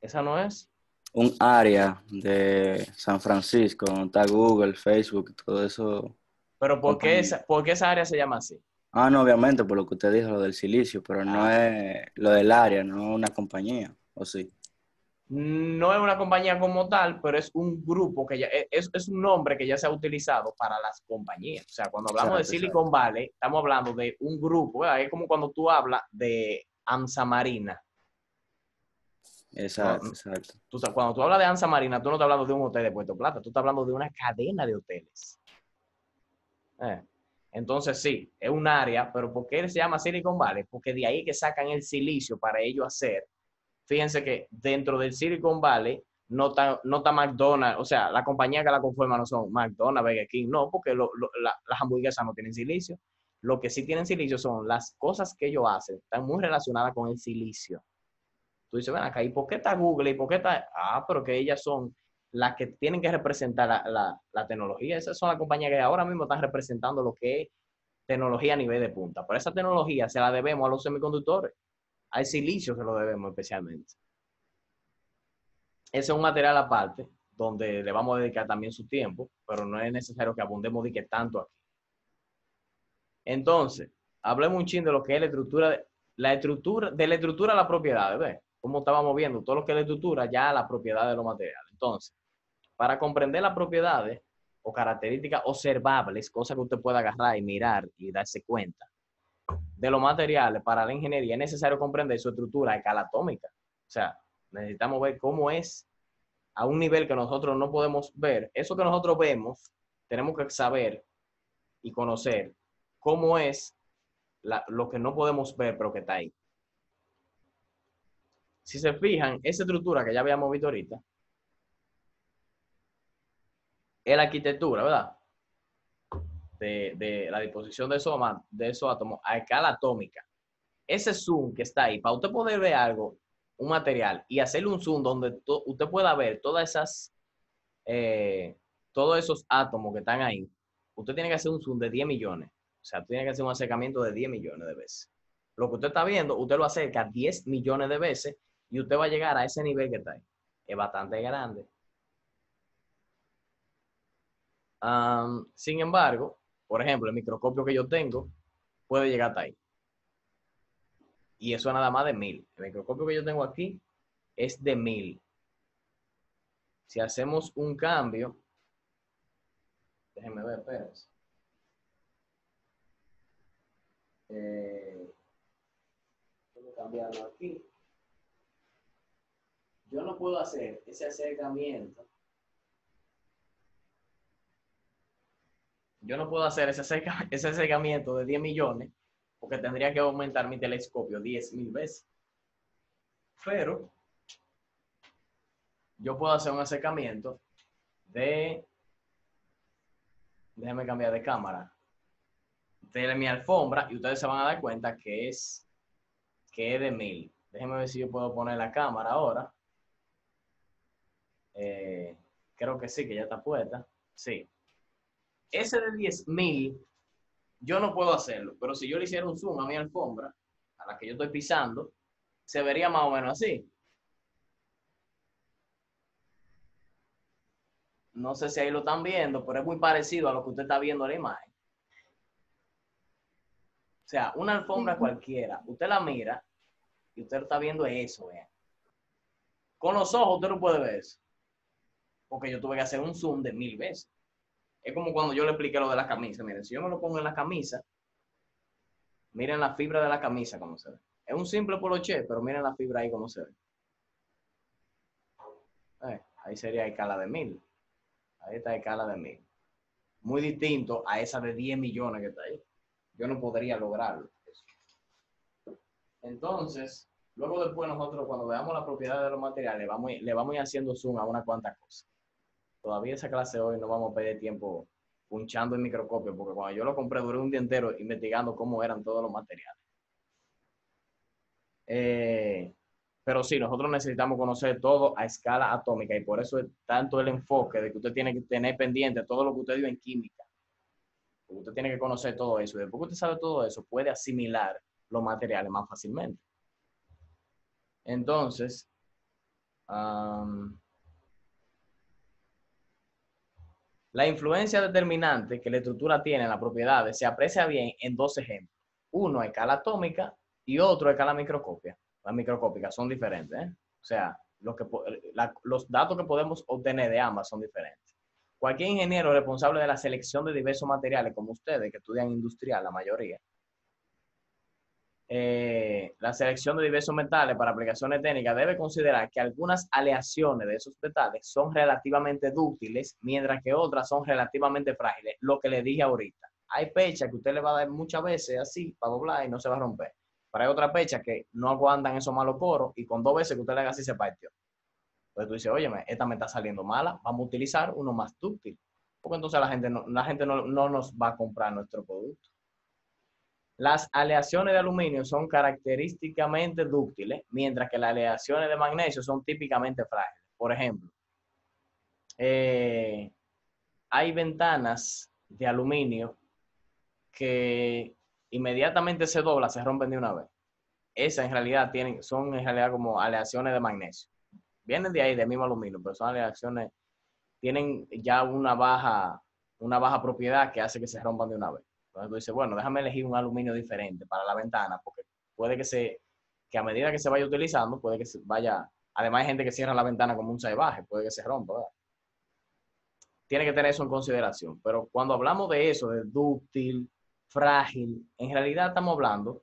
¿Esa no es? Un área de San Francisco, donde está Google, Facebook, todo eso. Pero ¿por qué Compañía. esa área se llama así? Ah, no, obviamente, por lo que usted dijo, lo del silicio, pero no es lo del área, no una compañía, ¿o sí? No es una compañía como tal, pero es un grupo que ya es un nombre que ya se ha utilizado para las compañías. O sea, cuando hablamos de Exacto, exacto. Silicon Valley, estamos hablando de un grupo, ¿verdad? Es como cuando tú hablas de AMSA Marina. Exacto, exacto. Cuando tú hablas de AMSA Marina, tú no estás hablando de un hotel de Puerto Plata, tú estás hablando de una cadena de hoteles. Entonces sí, es un área, pero ¿por qué se llama Silicon Valley? Porque de ahí que sacan el silicio para ellos hacer. Fíjense que dentro del Silicon Valley no está McDonald's, o sea, la compañía que la conforman no son McDonald's, Burger King, no, porque las hamburguesas no tienen silicio. Lo que sí tienen silicio son las cosas que ellos hacen, están muy relacionadas con el silicio. Tú dices, ven acá, ¿y por qué está Google? ¿Y por qué está...? Pero que ellas son las que tienen que representar la tecnología. Esas son las compañías que ahora mismo están representando lo que es tecnología a nivel de punta. Pero esa tecnología se la debemos a los semiconductores. Al silicio se lo debemos especialmente. Ese es un material aparte, donde le vamos a dedicar también su tiempo, pero no es necesario que abundemos de que tanto aquí. Entonces, hablemos un chin de lo que es la estructura de la propiedad, ¿ves? Como estábamos viendo, todo lo que es la estructura, ya la propiedad de los materiales. Entonces, para comprender las propiedades o características observables, cosas que usted pueda agarrar y mirar y darse cuenta de los materiales para la ingeniería, es necesario comprender su estructura a escala atómica. O sea, necesitamos ver cómo es a un nivel que nosotros no podemos ver. Eso que nosotros vemos, tenemos que saber y conocer cómo es lo que no podemos ver, pero que está ahí. Si se fijan, esa estructura que ya habíamos visto ahorita, es la arquitectura, ¿verdad? De la disposición de esos átomos a escala atómica. Ese zoom que está ahí, para usted poder ver algo, un material, y hacerle un zoom donde usted pueda ver todos esos átomos que están ahí, usted tiene que hacer un zoom de 10 millones. O sea, tiene que hacer un acercamiento de 10 millones de veces. Lo que usted está viendo, usted lo acerca 10 millones de veces y usted va a llegar a ese nivel que está ahí. Es bastante grande. Sin embargo, por ejemplo, el microscopio que yo tengo puede llegar hasta ahí. Y eso es nada más de 1000. El microscopio que yo tengo aquí es de 1000. Si hacemos un cambio, déjenme ver, espérense. Voy a cambiarlo aquí. Yo no puedo hacer ese acercamiento. Yo no puedo hacer ese acercamiento de 10 millones porque tendría que aumentar mi telescopio 10.000 veces. Pero yo puedo hacer un acercamiento déjenme cambiar de cámara, de mi alfombra, y ustedes se van a dar cuenta que es de 1000. Déjenme ver si yo puedo poner la cámara ahora. Creo que sí, que ya está puesta. Sí. Ese de 10.000, yo no puedo hacerlo, pero si yo le hiciera un zoom a mi alfombra, a la que yo estoy pisando, se vería más o menos así. No sé si ahí lo están viendo, pero es muy parecido a lo que usted está viendo en la imagen. O sea, una alfombra cualquiera, usted la mira y usted está viendo eso. Con los ojos usted no puede ver eso, porque yo tuve que hacer un zoom de 1000 veces. Es como cuando yo le expliqué lo de la camisa. Miren, si yo me lo pongo en la camisa, Miren la fibra de la camisa como se ve. Es un simple poloché, pero miren la fibra ahí como se ve. Ahí sería escala de 1000. Ahí está escala de 1000. Muy distinto a esa de 10 millones que está ahí. Yo no podría lograrlo. Entonces, luego después nosotros cuando veamos la propiedad de los materiales, le vamos a ir haciendo zoom a unas cuantas cosas. Todavía esa clase hoy no vamos a perder tiempo punchando en microscopio, porque cuando yo lo compré duré un día entero investigando cómo eran todos los materiales. Pero sí, nosotros necesitamos conocer todo a escala atómica y por eso es tanto el enfoque de que usted tiene que tener pendiente todo lo que usted dio en química. Porque usted tiene que conocer todo eso y después que usted sabe todo eso, puede asimilar los materiales más fácilmente. Entonces, la influencia determinante que la estructura tiene en las propiedades se aprecia bien en dos ejemplos. Uno a escala atómica y otro a escala microscópica. Las microscópicas son diferentes, ¿eh? O sea, los datos que podemos obtener de ambas son diferentes. Cualquier ingeniero responsable de la selección de diversos materiales, como ustedes que estudian industrial, la mayoría, la selección de diversos metales para aplicaciones técnicas debe considerar que algunas aleaciones de esos metales son relativamente dúctiles, mientras que otras son relativamente frágiles, lo que le dije ahorita. Hay pechas que usted le va a dar muchas veces así para doblar y no se va a romper. Pero hay otras pechas que no aguantan esos malos poros y con 2 veces que usted le haga así se partió. Entonces tú dices, óyeme, esta me está saliendo mala, vamos a utilizar uno más dúctil. Porque entonces la gente no nos va a comprar nuestro producto. Las aleaciones de aluminio son característicamente dúctiles, mientras que las aleaciones de magnesio son típicamente frágiles. Por ejemplo, hay ventanas de aluminio que inmediatamente se dobla, se rompen de una vez. Esas en realidad son en realidad como aleaciones de magnesio. Vienen de ahí, del mismo aluminio, pero son aleaciones, tienen ya una baja propiedad que hace que se rompan de una vez. Entonces tú dices, bueno, déjame elegir un aluminio diferente para la ventana, porque puede que a medida que se vaya utilizando, puede que se vaya, además hay gente que cierra la ventana como un salvaje, puede que se rompa, ¿verdad? Tiene que tener eso en consideración. Pero cuando hablamos de eso, de dúctil, frágil, en realidad estamos hablando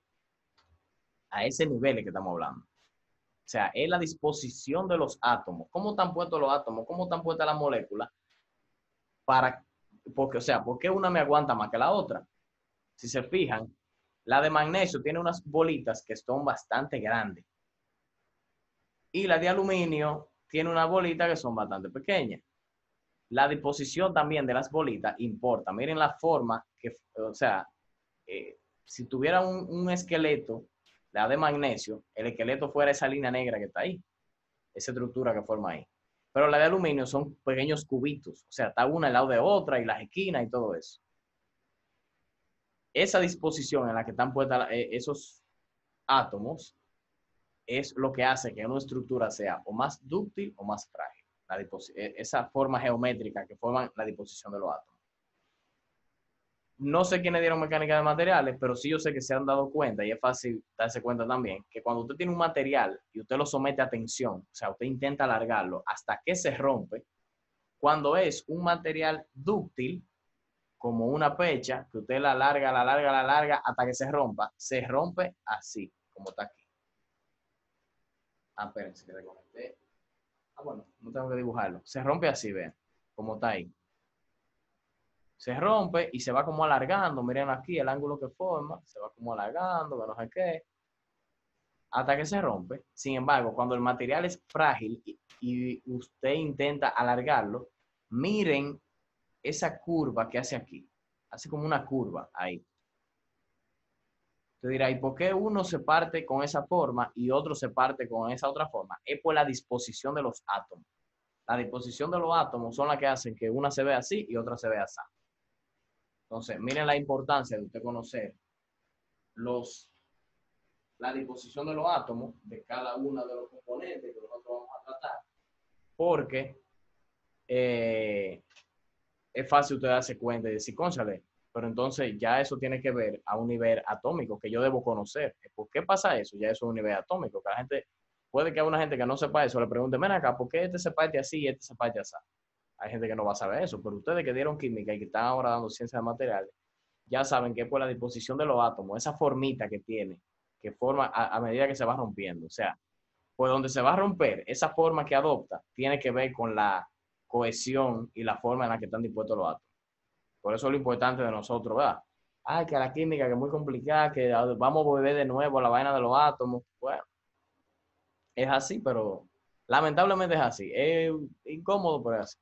a ese nivel que estamos hablando. O sea, es la disposición de los átomos. ¿Cómo están puestos los átomos? ¿Cómo están puestas las moléculas? Porque, o sea, ¿por qué una me aguanta más que la otra? Si se fijan, la de magnesio tiene unas bolitas que son bastante grandes. Y la de aluminio tiene unas bolitas que son bastante pequeñas. La disposición también de las bolitas importa. Miren la forma o sea, si tuviera un esqueleto, la de magnesio, el esqueleto fuera esa línea negra que está ahí, esa estructura que forma ahí. Pero la de aluminio son pequeños cubitos, o sea, está una al lado de otra y las esquinas y todo eso. Esa disposición en la que están puestas esos átomos es lo que hace que una estructura sea o más dúctil o más frágil. Esa forma geométrica que forman la disposición de los átomos. No sé quiénes dieron mecánica de materiales, pero sí yo sé que se han dado cuenta, y es fácil darse cuenta también, que cuando usted tiene un material y usted lo somete a tensión, o sea, usted intenta alargarlo hasta que se rompe, cuando es un material dúctil, como una pecha, que usted la alarga hasta que se rompe así, como está aquí. Espérense que desconecté. Bueno, no tengo que dibujarlo. Se rompe así, vean, como está ahí. Se rompe y se va como alargando. Miren aquí el ángulo que forma. Se va como alargando, que no sé qué. Hasta que se rompe. Sin embargo, cuando el material es frágil y usted intenta alargarlo, miren esa curva que hace aquí. Hace como una curva ahí. Usted dirá, ¿y por qué uno se parte con esa forma y otro se parte con esa otra forma? Es por la disposición de los átomos. La disposición de los átomos son las que hacen que una se vea así y otra se vea así. Entonces, miren la importancia de usted conocer la disposición de los átomos de cada uno de los componentes que nosotros vamos a tratar, porque es fácil usted darse cuenta y decir, cónchale, pero entonces ya eso tiene que ver a un nivel atómico que yo debo conocer. ¿Por qué pasa eso? Ya eso es un nivel atómico, que la gente, puede que a una gente que no sepa eso le pregunte, ven acá, ¿por qué este se parte así y este se parte así? Hay gente que no va a saber eso, pero ustedes que dieron química y que están ahora dando ciencia de materiales, ya saben que es por la disposición de los átomos, esa formita que tiene, que forma a medida que se va rompiendo. O sea, pues donde se va a romper, esa forma que adopta tiene que ver con la cohesión y la forma en la que están dispuestos los átomos. Por eso es lo importante de nosotros, ¿verdad? Ay, que la química que es muy complicada, que vamos a volver de nuevo a la vaina de los átomos. Bueno, es así, pero lamentablemente es así. Es incómodo, pero es así.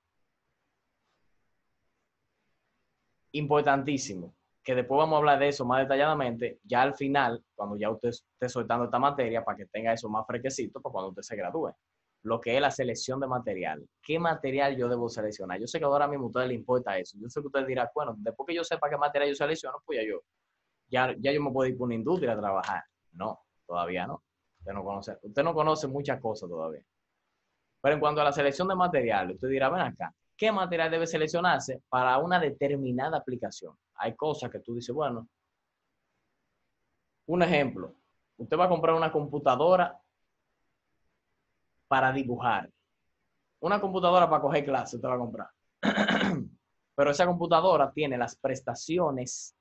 Importantísimo, que después vamos a hablar de eso más detalladamente, ya al final, cuando ya usted esté soltando esta materia, para que tenga eso más fresquecito, para cuando usted se gradúe. Lo que es la selección de material. ¿Qué material yo debo seleccionar? Yo sé que ahora mismo a ustedes les importa eso. Yo sé que usted dirá, bueno, después que yo sepa qué material yo selecciono, pues ya yo me puedo ir por una industria a trabajar. No, todavía no. Usted no conoce muchas cosas todavía. Pero en cuanto a la selección de material, usted dirá, ven acá, ¿qué material debe seleccionarse para una determinada aplicación? Hay cosas que tú dices, bueno, un ejemplo, usted va a comprar una computadora para dibujar. Una computadora para coger clases, usted va a comprar. Pero esa computadora tiene las prestaciones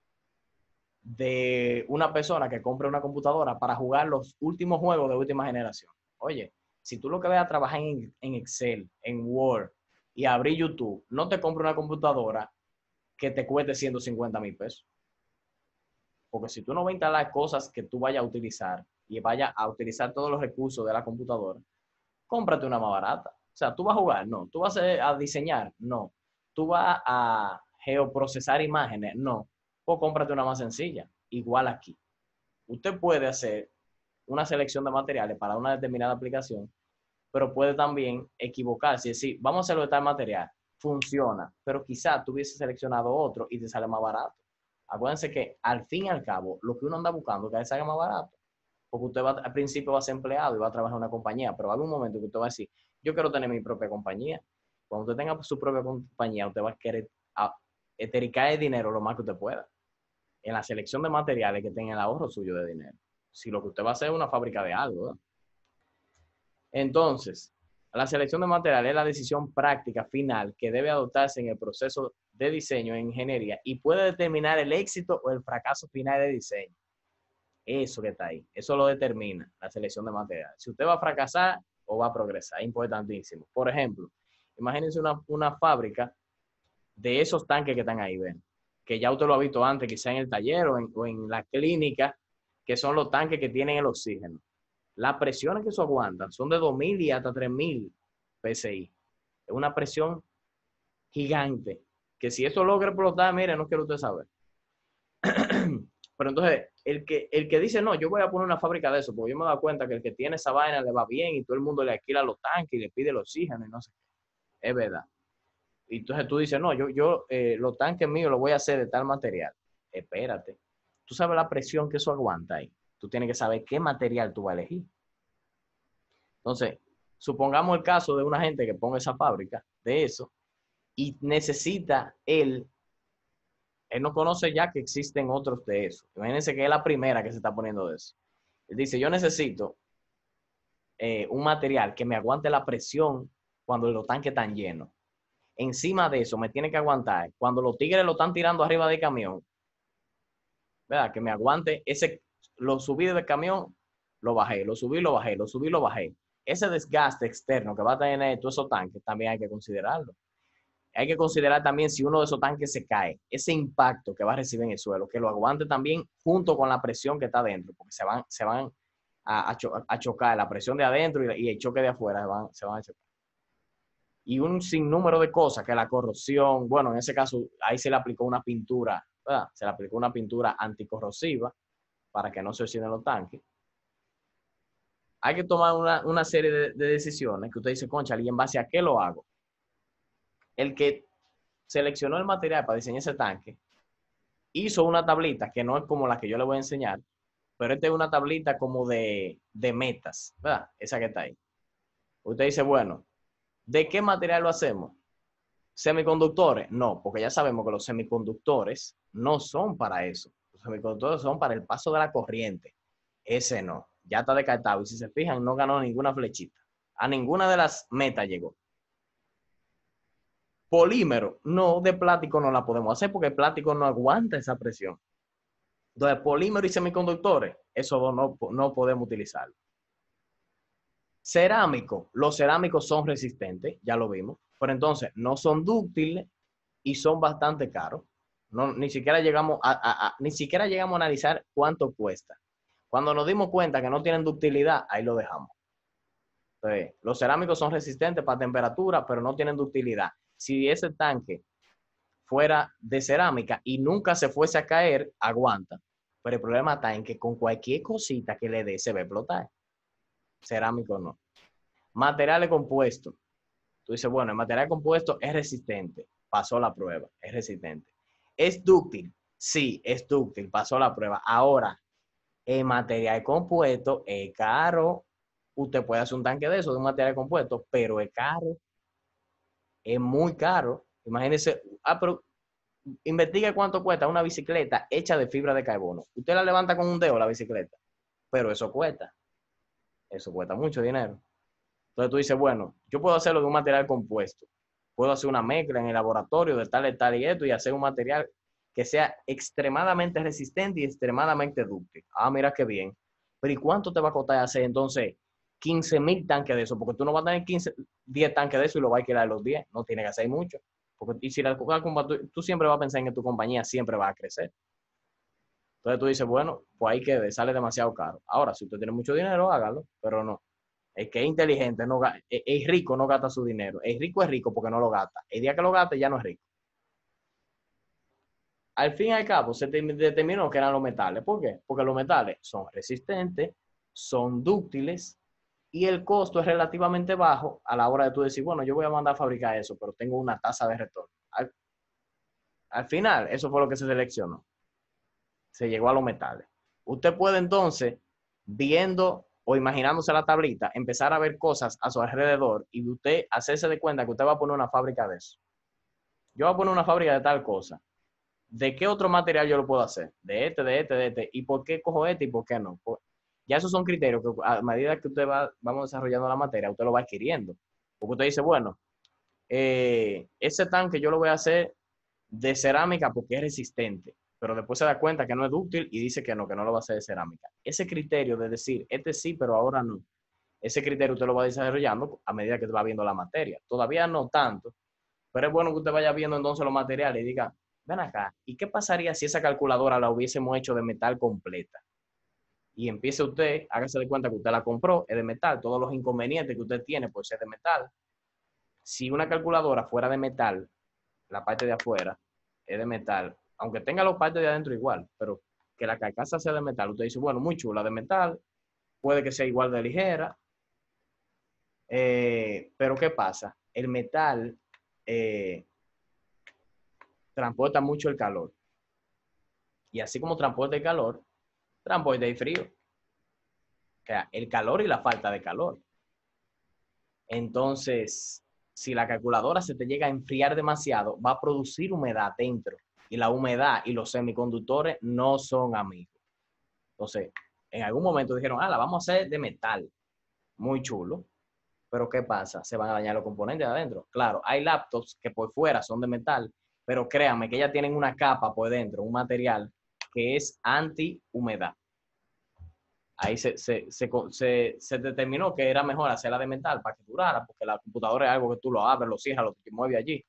de una persona que compre una computadora para jugar los últimos juegos de última generación. Oye, si tú lo que vas a trabajar en Excel, en Word y abrir YouTube, no te compres una computadora que te cueste 150,000 pesos. Porque si tú no vas a instalar cosas que tú vayas a utilizar y vayas a utilizar todos los recursos de la computadora, cómprate una más barata. O sea, tú vas a jugar, no. Tú vas a diseñar, no. Tú vas a geoprocesar imágenes, no. O cómprate una más sencilla. Igual aquí. Usted puede hacer una selección de materiales para una determinada aplicación, pero puede también equivocarse y decir, vamos a hacerlo de tal material, funciona, pero quizás tú hubieses seleccionado otro y te sale más barato. Acuérdense que al fin y al cabo, lo que uno anda buscando es que salga más barato, porque usted al principio va a ser empleado y va a trabajar en una compañía, pero va a haber un momento que usted va a decir, yo quiero tener mi propia compañía. Cuando usted tenga su propia compañía, usted va a querer etericar el dinero lo más que usted pueda en la selección de materiales que tenga el ahorro suyo de dinero. Si lo que usted va a hacer es una fábrica de algo, ¿verdad? Entonces, la selección de materiales es la decisión práctica final que debe adoptarse en el proceso de diseño en ingeniería y puede determinar el éxito o el fracaso final de diseño. Eso que está ahí, eso lo determina la selección de materiales. Si usted va a fracasar o va a progresar, es importantísimo. Por ejemplo, imagínense una fábrica de esos tanques que están ahí, ven, que ya usted lo ha visto antes, quizá en el taller o en la clínica, que son los tanques que tienen el oxígeno. Las presiones que eso aguanta son de 2,000 y hasta 3,000 PSI. Es una presión gigante, que si eso logra explotar, mire, no quiero usted saber. Pero entonces, el que dice, no, yo voy a poner una fábrica de eso, porque yo me he dado cuenta que el que tiene esa vaina le va bien y todo el mundo le alquila los tanques y le pide el oxígeno y no sé qué. Es verdad. Y entonces tú dices, no, yo los tanques míos los voy a hacer de tal material. Espérate. Tú sabes la presión que eso aguanta ahí. Tú tienes que saber qué material tú vas a elegir. Entonces, supongamos el caso de una gente que ponga esa fábrica de eso y necesita él no conoce ya que existen otros de eso. Imagínense que es la primera que se está poniendo de eso. Él dice, yo necesito un material que me aguante la presión cuando los tanques están llenos. Encima de eso me tiene que aguantar cuando los tigres lo están tirando arriba del camión, ¿verdad? Que me aguante lo subí del camión, lo bajé, lo subí, lo bajé, lo subí, lo bajé. Ese desgaste externo que va a tener todos esos tanques también hay que considerarlo. Hay que considerar también si uno de esos tanques se cae, ese impacto que va a recibir en el suelo, que lo aguante también junto con la presión que está adentro, porque se van a chocar, la presión de adentro y el choque de afuera se van a chocar. Y un sinnúmero de cosas, que la corrosión, bueno, en ese caso ahí se le aplicó una pintura, ¿verdad? Se le aplicó una pintura anticorrosiva para que no se oxiden los tanques. Hay que tomar una serie de decisiones que usted dice, concha, ¿y en base a qué lo hago? El que seleccionó el material para diseñar ese tanque hizo una tablita que no es como la que yo le voy a enseñar, pero esta es una tablita como de metas, ¿verdad? Esa que está ahí. Usted dice, bueno, ¿de qué material lo hacemos? ¿Semiconductores? No, porque ya sabemos que los semiconductores no son para eso. Los semiconductores son para el paso de la corriente. Ese no, ya está descartado. Y si se fijan, no ganó ninguna flechita. A ninguna de las metas llegó. Polímero, no, de plástico no la podemos hacer porque el plástico no aguanta esa presión. Entonces, polímero y semiconductores, esos dos no podemos utilizarlo. Cerámico, los cerámicos son resistentes, ya lo vimos, pero entonces no son dúctiles y son bastante caros. No, ni siquiera llegamos a analizar cuánto cuesta. Cuando nos dimos cuenta que no tienen ductilidad, ahí lo dejamos. Entonces, los cerámicos son resistentes para temperatura, pero no tienen ductilidad. Si ese tanque fuera de cerámica y nunca se fuese a caer, aguanta. Pero el problema está en que con cualquier cosita que le dé se va a explotar. Cerámico no. Materiales compuestos. Tú dices, bueno, el material compuesto es resistente. Pasó la prueba, es resistente. ¿Es dúctil? Sí, es dúctil, pasó la prueba. Ahora, el material compuesto es caro. Usted puede hacer un tanque de eso, de un material compuesto, pero es caro. Es muy caro. Imagínese, pero investigue cuánto cuesta una bicicleta hecha de fibra de carbono. Usted la levanta con un dedo la bicicleta, pero eso cuesta. Eso cuesta mucho dinero. Entonces tú dices, bueno, yo puedo hacerlo de un material compuesto. Puedo hacer una mezcla en el laboratorio de tal y esto y hacer un material que sea extremadamente resistente y extremadamente dúctil. Ah, mira qué bien. Pero ¿y cuánto te va a costar hacer entonces 15,000 tanques de eso? Porque tú no vas a tener 10 tanques de eso y lo vas a alquilar los 10. No tiene que hacer mucho. Porque, y si tú siempre vas a pensar en que tu compañía siempre va a crecer. Entonces tú dices, bueno, pues ahí quede, sale demasiado caro. Ahora, si usted tiene mucho dinero, hágalo, pero no. El que es inteligente, es rico, no gasta su dinero. El rico es rico porque no lo gasta. El día que lo gasta ya no es rico. Al fin y al cabo, se determinó que eran los metales. ¿Por qué? Porque los metales son resistentes, son dúctiles y el costo es relativamente bajo a la hora de tú decir, bueno, yo voy a mandar a fabricar eso, pero tengo una tasa de retorno. Al final, eso fue lo que se seleccionó. Se llegó a los metales. Usted puede entonces, viendo o imaginándose la tablita, empezar a ver cosas a su alrededor y usted hacerse de cuenta que usted va a poner una fábrica de eso. Yo voy a poner una fábrica de tal cosa. ¿De qué otro material yo lo puedo hacer? De este. ¿Y por qué cojo este y por qué no? Pues, ya esos son criterios que a medida que usted vamos desarrollando la materia, usted lo va adquiriendo. Porque usted dice, bueno, ese tanque yo lo voy a hacer de cerámica porque es resistente, pero después se da cuenta que no es dúctil y dice que no lo va a hacer de cerámica. Ese criterio de decir, este sí, pero ahora no, ese criterio usted lo va desarrollando a medida que va viendo la materia. Todavía no tanto, pero es bueno que usted vaya viendo entonces los materiales y diga, ven acá, ¿y qué pasaría si esa calculadora la hubiésemos hecho de metal completa? Y empiece usted, hágase de cuenta que usted la compró, es de metal, todos los inconvenientes que usted tiene por ser de metal. Si una calculadora fuera de metal, la parte de afuera es de metal, aunque tenga los partes de adentro igual, pero que la carcasa sea de metal, usted dice, bueno, muy chula de metal, puede que sea igual de ligera, pero ¿qué pasa? El metal transporta mucho el calor. Y así como transporta el calor, transporta el frío. O sea, el calor y la falta de calor. Entonces, si la calculadora se te llega a enfriar demasiado, va a producir humedad dentro. Y la humedad y los semiconductores no son amigos. Entonces, en algún momento dijeron, la vamos a hacer de metal. Muy chulo. Pero ¿qué pasa? Se van a dañar los componentes de adentro. Claro, hay laptops que por fuera son de metal, pero créanme que ya tienen una capa por dentro, un material que es anti-humedad. Ahí se determinó que era mejor hacerla de metal para que durara, porque la computadora es algo que tú lo abres, lo cierras, lo mueves allí.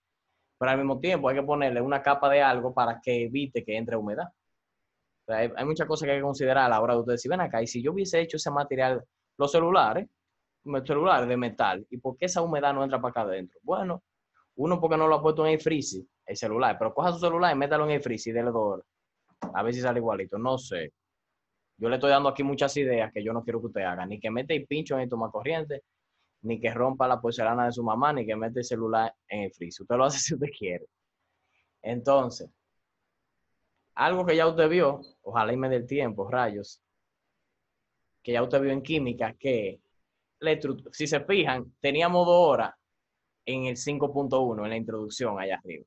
Pero al mismo tiempo hay que ponerle una capa de algo para que evite que entre humedad. O sea, hay muchas cosas que hay que considerar a la hora de ustedes decir, ven acá, y si yo hubiese hecho ese material, los celulares de metal, ¿y por qué esa humedad no entra para acá adentro? Bueno, uno porque no lo ha puesto en el freezer, el celular, pero coja su celular y métalo en el freezer y dele 2 horas. A ver si sale igualito, no sé. Yo le estoy dando aquí muchas ideas que yo no quiero que usted haga, ni que mete el pincho en el tomacorriente, ni que rompa la porcelana de su mamá, ni que mete el celular en el freezer. Usted lo hace si usted quiere. Entonces, algo que ya usted vio, ojalá y me dé el tiempo, rayos, que ya usted vio en química, que si se fijan, teníamos 2 horas en el 5.1, en la introducción allá arriba.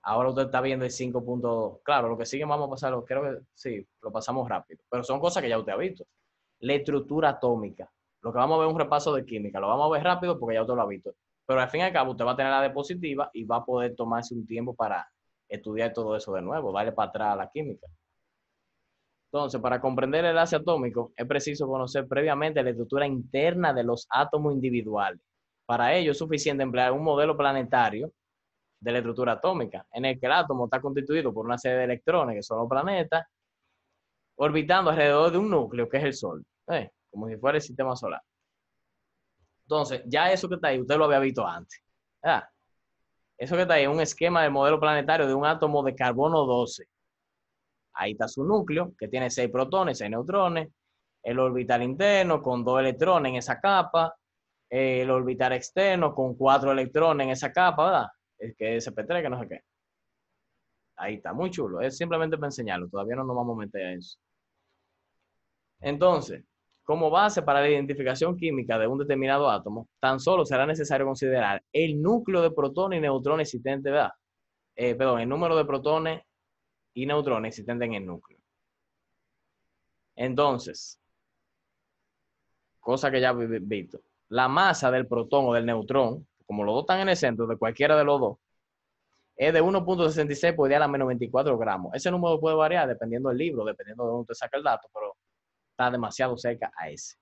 Ahora usted está viendo el 5.2. Claro, lo que sigue vamos a pasarlo, creo que sí, lo pasamos rápido. Pero son cosas que ya usted ha visto. La estructura atómica. Lo que vamos a ver es un repaso de química. Lo vamos a ver rápido porque ya usted lo ha visto. Pero al fin y al cabo usted va a tener la diapositiva y va a poder tomarse un tiempo para estudiar todo eso de nuevo, darle para atrás a la química. Entonces, para comprender el enlace atómico, es preciso conocer previamente la estructura interna de los átomos individuales. Para ello es suficiente emplear un modelo planetario de la estructura atómica, en el que el átomo está constituido por una serie de electrones, que son los planetas, orbitando alrededor de un núcleo, que es el Sol, como si fuera el sistema solar. Entonces, ya eso que está ahí, usted lo había visto antes. Eso que está ahí es un esquema del modelo planetario de un átomo de carbono 12. Ahí está su núcleo, que tiene 6 protones, 6 neutrones, el orbital interno con 2 electrones en esa capa, el orbital externo con 4 electrones en esa capa, ¿verdad? Es que es SP3, que no sé qué. Ahí está, muy chulo. Es simplemente para enseñarlo, todavía no nos vamos a meter a eso. Entonces, como base para la identificación química de un determinado átomo, tan solo será necesario considerar el núcleo de protones y neutrones existentes, ¿verdad? El número de protones y neutrones existentes en el núcleo. Entonces, cosa que ya he visto, la masa del protón o del neutrón, como los dos están en el centro de cualquiera de los dos, es de 1.66 por 10 a la menos 24 gramos. Ese número puede variar dependiendo del libro, dependiendo de dónde usted saca el dato, pero está demasiado cerca a ese.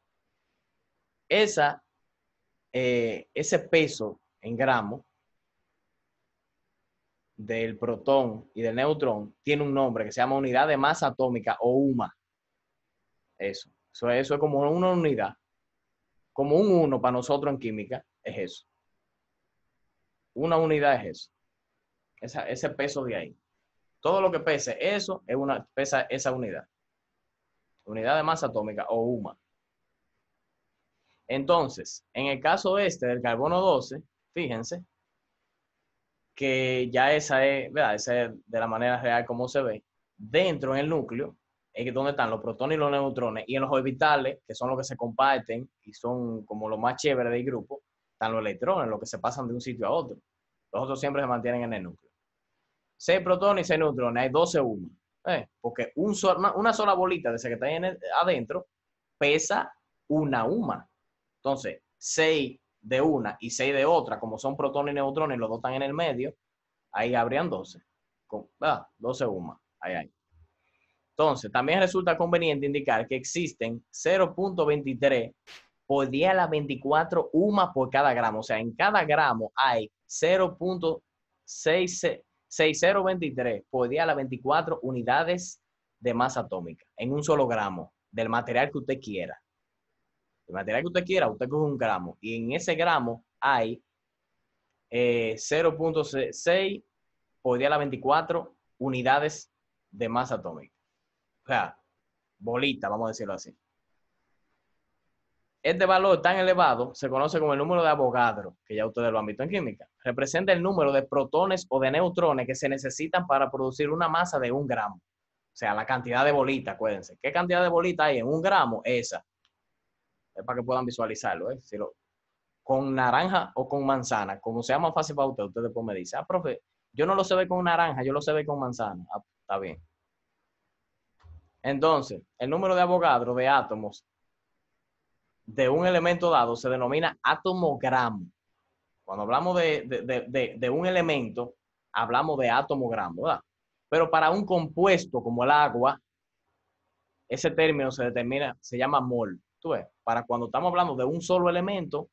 Ese peso en gramos del protón y del neutrón tiene un nombre que se llama unidad de masa atómica o UMA. Eso es como una unidad. Como un 1 para nosotros en química es eso. Una unidad es eso. Ese peso de ahí. Todo lo que pese eso pesa esa unidad. Unidad de masa atómica o UMA. Entonces, en el caso del carbono 12, fíjense que ya esa es, ¿verdad? Esa es de la manera real como se ve. Dentro en el núcleo es donde están los protones y los neutrones, y en los orbitales, que son los que se comparten y son como los más chéveres del grupo, están los electrones, los que se pasan de un sitio a otro. Los otros siempre se mantienen en el núcleo. 6 protones y 6 neutrones, hay 12 UMA. Porque una sola bolita de esa que está adentro pesa una UMA. Entonces, 6 de una y 6 de otra, como son protones y neutrones, los dos están en el medio, ahí habrían 12. 12 UMA. Ahí hay. Entonces, también resulta conveniente indicar que existen 0.23 por 10 a la 24 UMA por cada gramo. O sea, en cada gramo hay 0.6023 por 10 a la 24 unidades de masa atómica en un solo gramo del material que usted quiera. El material que usted quiera, usted coge un gramo y en ese gramo hay 0.6 por 10 a la 24 unidades de masa atómica. O sea, bolita, vamos a decirlo así. Este valor tan elevado se conoce como el número de Avogadro, que ya ustedes lo han visto en química. Representa el número de protones o de neutrones que se necesitan para producir una masa de 1 gramo. O sea, la cantidad de bolitas, acuérdense. ¿Qué cantidad de bolitas hay en 1 gramo? Esa. Es para que puedan visualizarlo. Con naranja o con manzana, como sea más fácil para usted después me dice, profe, yo no lo sé ver con naranja, yo lo sé ver con manzana. Está bien. Entonces, el número de Avogadro de átomos de un elemento dado se denomina atomogramo. Cuando hablamos de un elemento, hablamos de atomogramo, ¿verdad? Pero para un compuesto como el agua, ese término se llama mol. ¿Tú ves? Para cuando estamos hablando de un solo elemento,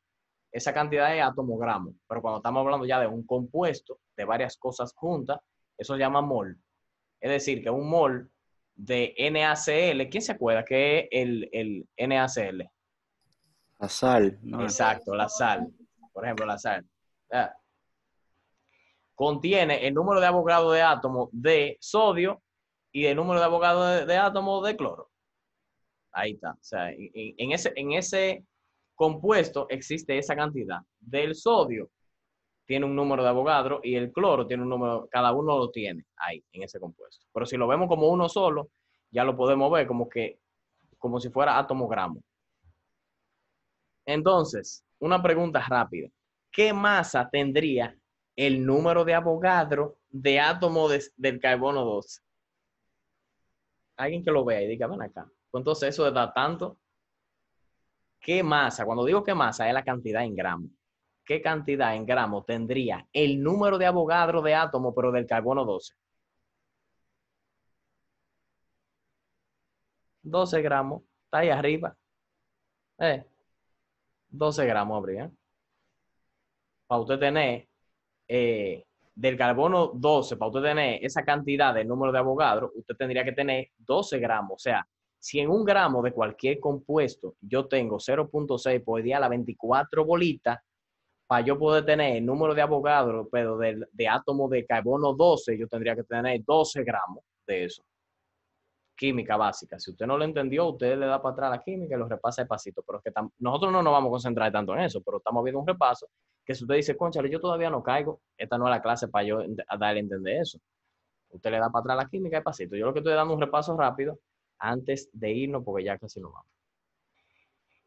esa cantidad es atomogramo. Pero cuando estamos hablando ya de un compuesto, de varias cosas juntas, eso se llama mol. Es decir, que un mol de NaCl, ¿quién se acuerda qué es el NaCl? La sal, ¿no? Exacto, la sal. Por ejemplo, la sal. Contiene el número de Avogadro de átomos de sodio y el número de Avogadro de átomos de cloro. Ahí está. O sea, en ese compuesto existe esa cantidad. Del sodio tiene un número de Avogadro y el cloro tiene un número, cada uno lo tiene ahí, en ese compuesto. Pero si lo vemos como uno solo, ya lo podemos ver como si fuera atomogramo. Entonces, una pregunta rápida. ¿Qué masa tendría el número de Avogadro de átomo del carbono 12? Alguien que lo vea y diga, ven acá. Entonces, eso da tanto. ¿Qué masa? Cuando digo qué masa, es la cantidad en gramos. qué cantidad en gramos tendría el número de Avogadro de átomos, pero del carbono 12. 12 gramos. Está ahí arriba. 12 gramos habría. Para usted tener del carbono 12, para usted tener esa cantidad de número de Avogadro, usted tendría que tener 12 gramos. O sea, si en un gramo de cualquier compuesto yo tengo 0.6 por día a la 24 bolitas, para yo poder tener el número de Avogadro, pero de átomo de carbono 12, yo tendría que tener 12 gramos de eso. Química básica. Si usted no lo entendió, usted le da para atrás la química y lo repasa despacito. Pero es que nosotros no nos vamos a concentrar tanto en eso, pero estamos viendo un repaso que si usted dice, cónchale, yo todavía no caigo, esta no es la clase para yo darle a entender eso. Usted le da para atrás la química despacito. Yo lo que estoy dando un repaso rápido antes de irnos porque ya casi nos vamos.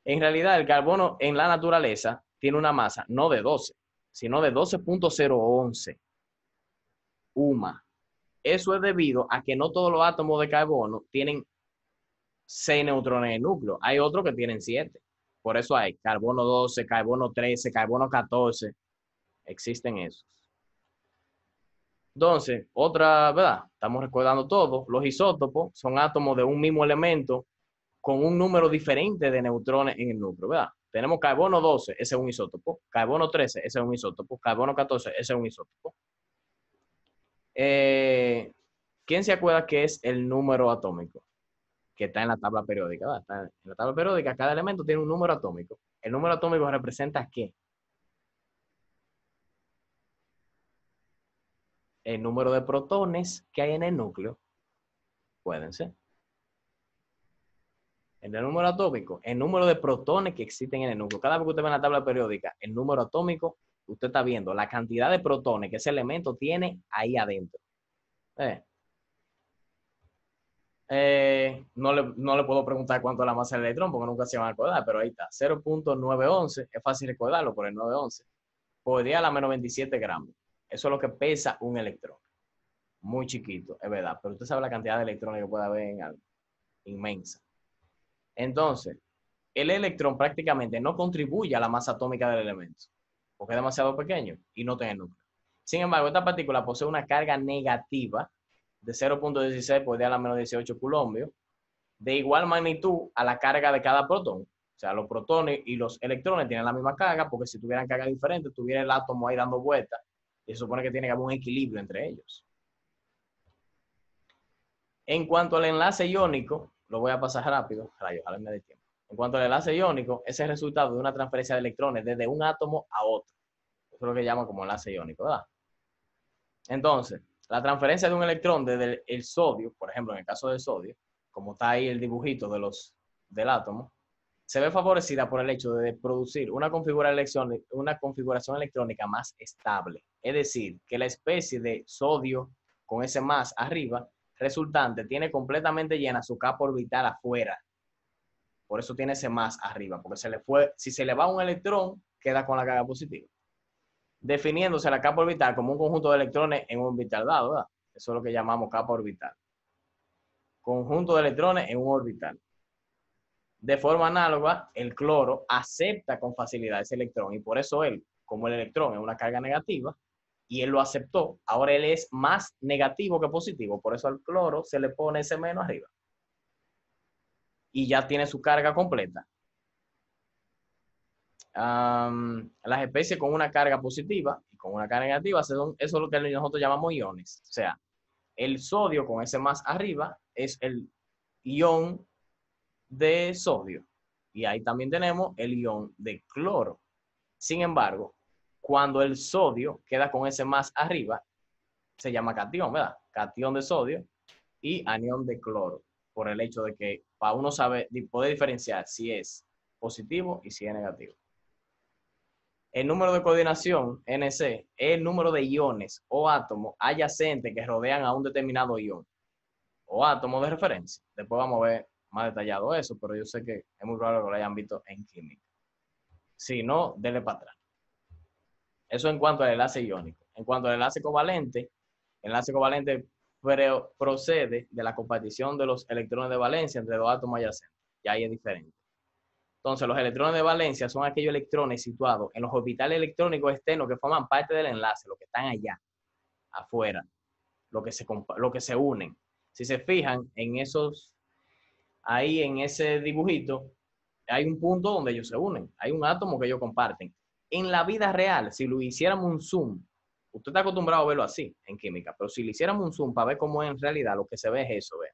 En realidad, el carbono en la naturaleza tiene una masa no de 12, sino de 12.011 UMA. Eso es debido a que no todos los átomos de carbono tienen 6 neutrones en el núcleo. Hay otros que tienen 7. Por eso hay carbono 12, carbono 13, carbono 14. Existen esos. Entonces, otra, ¿verdad? Estamos recordando todo. Los isótopos son átomos de un mismo elemento con un número diferente de neutrones en el núcleo, ¿verdad? Tenemos carbono 12, ese es un isótopo. Carbono 13, ese es un isótopo. Carbono 14, ese es un isótopo. ¿Quién se acuerda qué es el número atómico? Que está en la tabla periódica, ¿verdad? Está en la tabla periódica, cada elemento tiene un número atómico. ¿El número atómico representa qué? El número de protones que hay en el núcleo. Pueden ser. En el número atómico, el número de protones que existen en el núcleo. Cada vez que usted ve en la tabla periódica el número atómico, usted está viendo la cantidad de protones que ese elemento tiene ahí adentro. No le puedo preguntar cuánto es la masa del electrón porque nunca se van a acordar, pero ahí está, 0.911, es fácil recordarlo por el 911, por día a la menos 27 gramos. Eso es lo que pesa un electrón. Muy chiquito, es verdad, pero usted sabe la cantidad de electrones que puede haber en algo. Inmensa. Entonces, el electrón prácticamente no contribuye a la masa atómica del elemento, porque es demasiado pequeño y no tiene núcleo. Sin embargo, esta partícula posee una carga negativa de 0.16 por 10 a la menos 18 coulombios, de igual magnitud a la carga de cada protón. O sea, los protones y los electrones tienen la misma carga, porque si tuvieran carga diferente, tuviera el átomo ahí dando vueltas, y se supone que tiene que haber un equilibrio entre ellos. En cuanto al enlace iónico, lo voy a pasar rápido, ojalá me dé tiempo. En cuanto al enlace iónico, ese es el resultado de una transferencia de electrones desde un átomo a otro. Eso es lo que llaman como enlace iónico, ¿verdad? Entonces, la transferencia de un electrón desde el sodio, por ejemplo, en el caso del sodio, como está ahí el dibujito del átomo, se ve favorecida por el hecho de producir una configuración electrónica más estable. Es decir, que la especie de sodio con ese más arriba resultante tiene completamente llena su capa orbital afuera. Por eso tiene ese más arriba, porque si se le va un electrón, queda con la carga positiva. Definiéndose la capa orbital como un conjunto de electrones en un orbital dado, ¿verdad? Eso es lo que llamamos capa orbital. Conjunto de electrones en un orbital. De forma análoga, el cloro acepta con facilidad ese electrón y por eso él, como el electrón es una carga negativa, y él lo aceptó, ahora él es más negativo que positivo, por eso al cloro se le pone ese menos arriba. Y ya tiene su carga completa. Las especies con una carga positiva y con una carga negativa, eso es lo que nosotros llamamos iones. O sea, el sodio con ese más arriba es el ion de sodio. Y ahí también tenemos el ion de cloro. Sin embargo, cuando el sodio queda con ese más arriba, se llama catión, ¿verdad? Catión de sodio y anión de cloro. Por el hecho de que para uno poder diferenciar si es positivo y si es negativo. El número de coordinación, NC, es el número de iones o átomos adyacentes que rodean a un determinado ion o átomo de referencia. Después vamos a ver más detallado eso, pero yo sé que es muy probable que lo hayan visto en química. Si no, denle para atrás. Eso en cuanto al enlace iónico. En cuanto al enlace covalente, procede de la compartición de los electrones de valencia entre dos átomos adyacentes. Ya ahí es diferente. Entonces, los electrones de valencia son aquellos electrones situados en los orbitales electrónicos externos que forman parte del enlace, los que están allá, afuera, lo que se unen. Si se fijan en esos, ahí en ese dibujito, hay un punto donde ellos se unen, hay un átomo que ellos comparten. En la vida real, si lo hiciéramos un zoom, usted está acostumbrado a verlo así en química, pero si le hiciéramos un zoom para ver cómo es en realidad, lo que se ve es eso, ¿ve?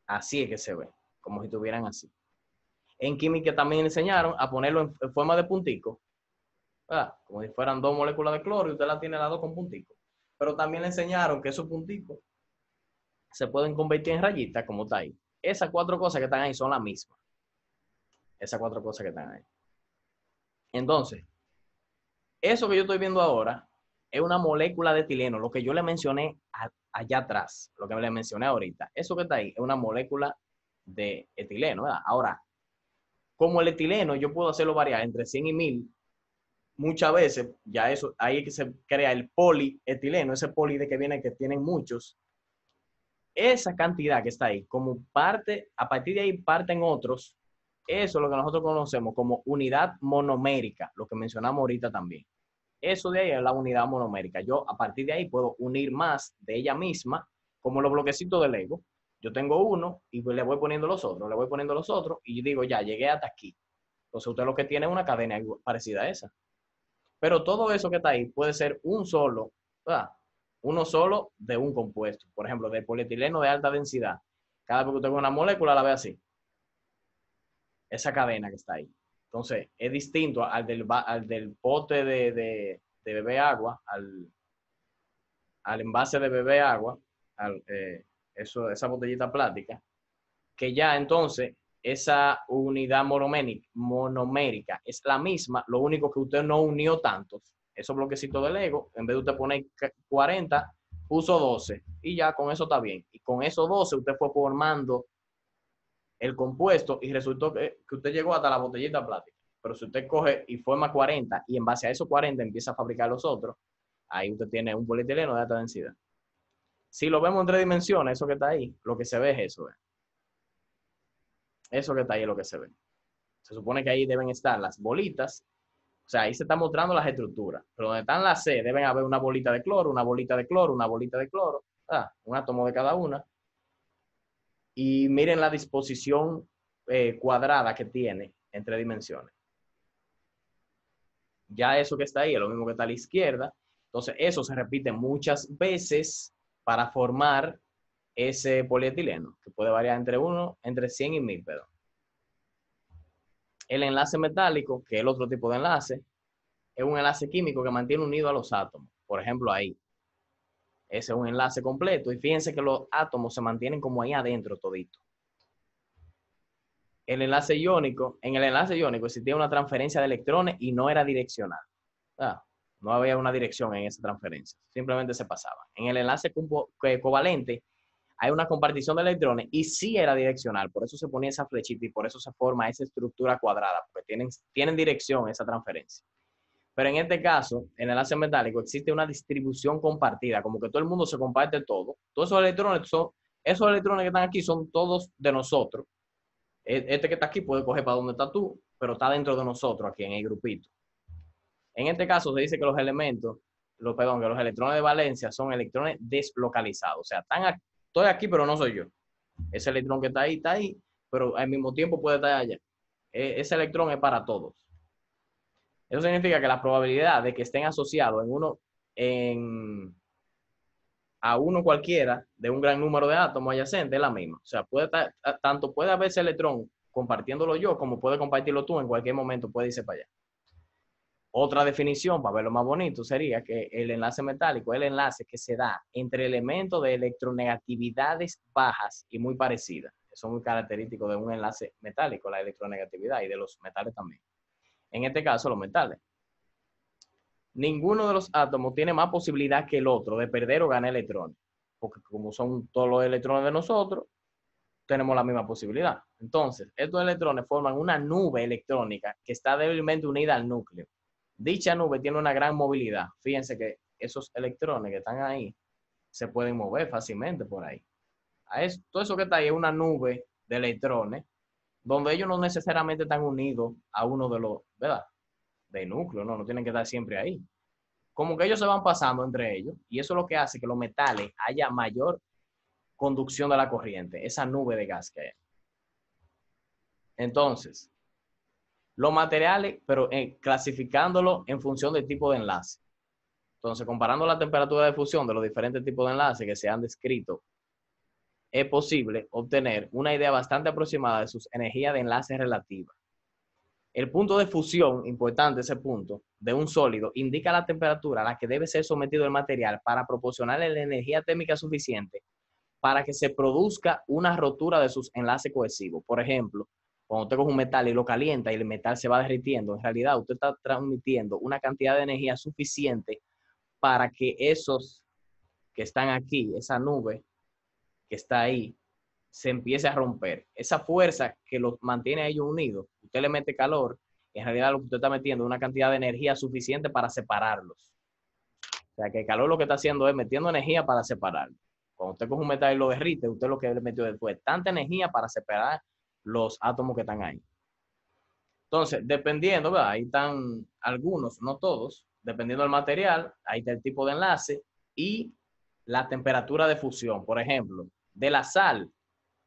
Así es que se ve, como si estuvieran así. En química también enseñaron a ponerlo en forma de puntico, ¿verdad? Como si fueran dos moléculas de cloro y usted la tiene las dos con puntico. Pero también le enseñaron que esos punticos se pueden convertir en rayitas, como está ahí. Esas 4 cosas que están ahí son las mismas. Esas 4 cosas que están ahí. Entonces, eso que yo estoy viendo ahora es una molécula de etileno, lo que yo le mencioné allá atrás, lo que le mencioné ahorita. Eso que está ahí es una molécula de etileno, ¿verdad? Ahora, como el etileno, yo puedo hacerlo variar entre 100 y 1000. Muchas veces, ya eso, ahí es que se crea el polietileno, ese poli de que viene que tienen muchos. Esa cantidad que está ahí, como parte, a partir de ahí parten otros, eso es lo que nosotros conocemos como unidad monomérica, lo que mencionamos ahorita también. Eso de ahí es la unidad monomérica. Yo a partir de ahí puedo unir más de ella misma, como los bloquecitos de Lego. Yo tengo uno y le voy poniendo los otros, le voy poniendo los otros y yo digo, ya, llegué hasta aquí. Entonces usted lo que tiene es una cadena parecida a esa. Pero todo eso que está ahí puede ser un solo, ¿verdad? Uno solo de un compuesto. Por ejemplo, de polietileno de alta densidad. Cada vez que usted ve una molécula, la ve así. Esa cadena que está ahí. Entonces, es distinto al del pote de beber agua, al envase de beber agua, esa botellita plástica, que ya entonces esa unidad monomérica es la misma, lo único que usted no unió tantos. Esos bloquecitos de Lego, en vez de usted poner 40, puso 12 y ya con eso está bien. Y con esos 12 usted fue formando el compuesto y resultó que usted llegó hasta la botellita plástica. Pero si usted coge y forma 40 y en base a esos 40 empieza a fabricar los otros, ahí usted tiene un polietileno de alta densidad. Si lo vemos en 3 dimensiones, eso que está ahí, lo que se ve es eso. Eso que está ahí es lo que se ve. Se supone que ahí deben estar las bolitas. O sea, ahí se están mostrando las estructuras. Pero donde están las C, deben haber una bolita de cloro, una bolita de cloro, una bolita de cloro. Un átomo de cada una. Y miren la disposición cuadrada que tiene en 3 dimensiones. Ya eso que está ahí es lo mismo que está a la izquierda. Entonces, eso se repite muchas veces para formar ese polietileno, que puede variar entre 100 y 1000, perdón. El enlace metálico, que es el otro tipo de enlace, es un enlace químico que mantiene unido a los átomos. Por ejemplo, ahí. Ese es un enlace completo. Y fíjense que los átomos se mantienen como ahí adentro todito. En el enlace iónico existía una transferencia de electrones y no era direccional. No había una dirección en esa transferencia. Simplemente se pasaba. En el enlace covalente hay una compartición de electrones y sí era direccional. Por eso se ponía esa flechita y por eso se forma esa estructura cuadrada, porque tienen dirección esa transferencia. Pero en este caso, en el enlace metálico, existe una distribución compartida, como que todo el mundo se comparte todo. Todos esos electrones que están aquí son todos de nosotros. Este que está aquí puede coger para donde está tú, pero está dentro de nosotros aquí en el grupito. En este caso se dice que los electrones de valencia son electrones deslocalizados. O sea, estoy aquí, pero no soy yo. Ese electrón que está ahí, pero al mismo tiempo puede estar allá. Ese electrón es para todos. Eso significa que la probabilidad de que estén asociados a uno cualquiera de un gran número de átomos adyacentes es la misma. O sea, tanto puede haber ese electrón compartiéndolo yo, como puede compartirlo tú en cualquier momento, puede irse para allá. Otra definición, para verlo más bonito, sería que el enlace metálico es el enlace que se da entre elementos de electronegatividades bajas y muy parecidas. Eso es muy característico de un enlace metálico, la electronegatividad, y de los metales también. En este caso, los metales. Ninguno de los átomos tiene más posibilidad que el otro de perder o ganar electrones. Porque como son todos los electrones de nosotros, tenemos la misma posibilidad. Entonces, estos electrones forman una nube electrónica que está débilmente unida al núcleo. Dicha nube tiene una gran movilidad. Fíjense que esos electrones que están ahí se pueden mover fácilmente por ahí. Todo eso que está ahí es una nube de electrones donde ellos no necesariamente están unidos a uno de los, ¿verdad? De núcleo, no tienen que estar siempre ahí. Como que ellos se van pasando entre ellos y eso es lo que hace que los metales haya mayor conducción de la corriente, esa nube de gas que hay. Entonces, los materiales, pero clasificándolo en función del tipo de enlace. Entonces, comparando la temperatura de fusión de los diferentes tipos de enlaces que se han descrito, es posible obtener una idea bastante aproximada de sus energías de enlace relativas. El punto de fusión, importante ese punto, de un sólido, indica la temperatura a la que debe ser sometido el material para proporcionarle la energía térmica suficiente para que se produzca una rotura de sus enlaces cohesivos. Por ejemplo, cuando usted coge un metal y lo calienta y el metal se va derritiendo, en realidad usted está transmitiendo una cantidad de energía suficiente para que esos que están aquí, esa nube que está ahí, se empiece a romper. Esa fuerza que los mantiene a ellos unidos, usted le mete calor, en realidad lo que usted está metiendo es una cantidad de energía suficiente para separarlos. O sea, que el calor lo que está haciendo es metiendo energía para separarlos. Cuando usted coge un metal y lo derrite, usted lo que le metió después es tanta energía para separar los átomos que están ahí. Entonces, dependiendo, ¿verdad? Ahí están algunos, no todos, dependiendo del material, ahí está el tipo de enlace y la temperatura de fusión. Por ejemplo, de la sal,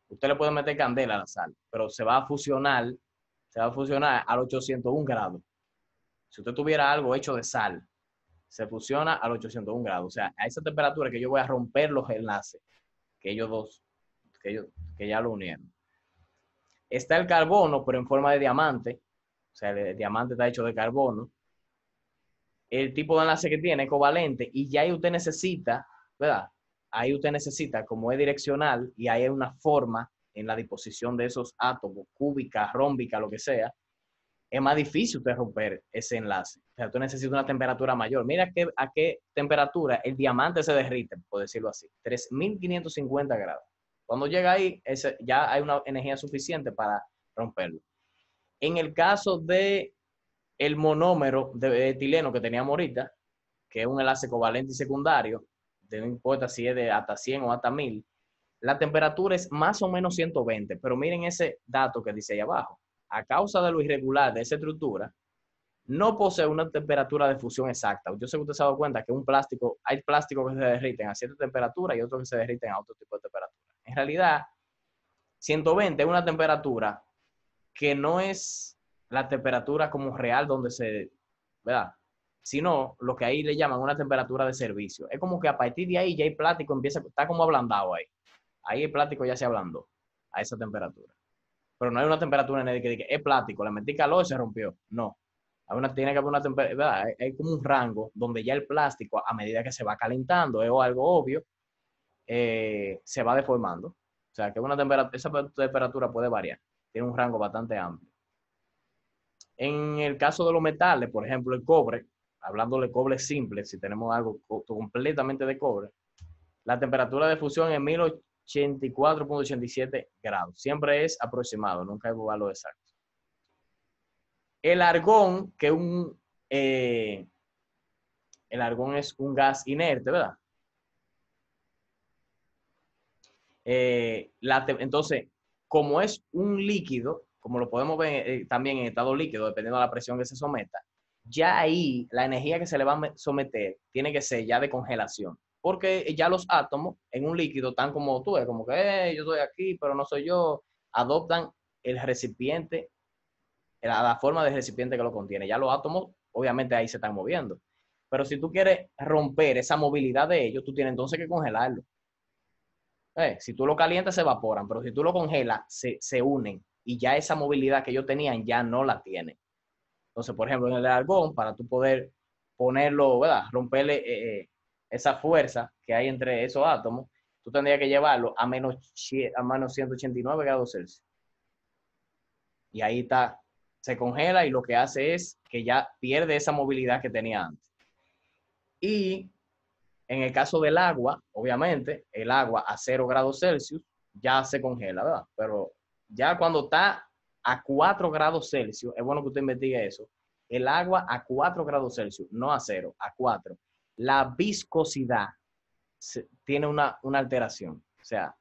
usted le puede meter candela a la sal, pero se va a fusionar al 801 grados. Si usted tuviera algo hecho de sal, se fusiona al 801 grados. O sea, a esa temperatura que yo voy a romper los enlaces, que ellos dos, que ya lo unieron. Está el carbono, pero en forma de diamante. O sea, el diamante está hecho de carbono. El tipo de enlace que tiene es covalente y ya ahí usted necesita, ¿verdad? Ahí usted necesita, como es direccional y ahí hay una forma en la disposición de esos átomos, cúbica, rómbica, lo que sea, es más difícil usted romper ese enlace. O sea, usted necesita una temperatura mayor. Mira a qué temperatura el diamante se derrite, por decirlo así, 3550 grados. Cuando llega ahí, ya hay una energía suficiente para romperlo. En el caso de el monómero de etileno que teníamos ahorita, que es un enlace covalente y secundario, no importa si es de hasta 100 o hasta 1000, la temperatura es más o menos 120, pero miren ese dato que dice ahí abajo. A causa de lo irregular de esa estructura, no posee una temperatura de fusión exacta. Yo sé que usted se ha dado cuenta que hay plásticos que se derriten a cierta temperatura y otros que se derriten a otro tipo de temperatura. En realidad, 120 es una temperatura que no es la temperatura como real donde ¿verdad? Sino lo que ahí le llaman una temperatura de servicio. Es como que a partir de ahí ya el plástico está como ablandado ahí. Ahí el plástico ya se ablandó a esa temperatura. Pero no hay una temperatura en el que diga, es plástico, le metí calor y se rompió. No. Tiene que haber una temperatura, hay como un rango donde ya el plástico, a medida que se va calentando, es algo obvio, se va deformando. O sea, que esa temperatura puede variar. Tiene un rango bastante amplio. En el caso de los metales, por ejemplo, el cobre, hablando de cobre simple, si tenemos algo completamente de cobre, la temperatura de fusión es 1084.87 grados. Siempre es aproximado, nunca hay un valor exacto. El argón, el argón es un gas inerte, ¿verdad? Entonces, como es un líquido, como lo podemos ver también en estado líquido, dependiendo de la presión que se someta, ya ahí la energía que se le va a someter tiene que ser ya de congelación. Porque ya los átomos en un líquido están como tú, es como que yo estoy aquí, pero no soy yo, adoptan el recipiente, la forma del recipiente que lo contiene. Ya los átomos, obviamente, ahí se están moviendo. Pero si tú quieres romper esa movilidad de ellos, tú tienes entonces que congelarlo. Si tú lo calientas, se evaporan, pero si tú lo congelas, se unen. Y ya esa movilidad que ellos tenían, ya no la tienen. Entonces, por ejemplo, en el argón, para tú poder ponerlo, ¿verdad? Romperle esa fuerza que hay entre esos átomos, tú tendrías que llevarlo a menos 189 grados Celsius. Y ahí está, se congela y lo que hace es que ya pierde esa movilidad que tenía antes. Y en el caso del agua, obviamente, el agua a 0 grados Celsius ya se congela, ¿verdad? Pero ya cuando está a 4 grados Celsius, es bueno que usted investigue eso, el agua a 4 grados Celsius, no a 0, a 4, la viscosidad tiene una alteración. O sea,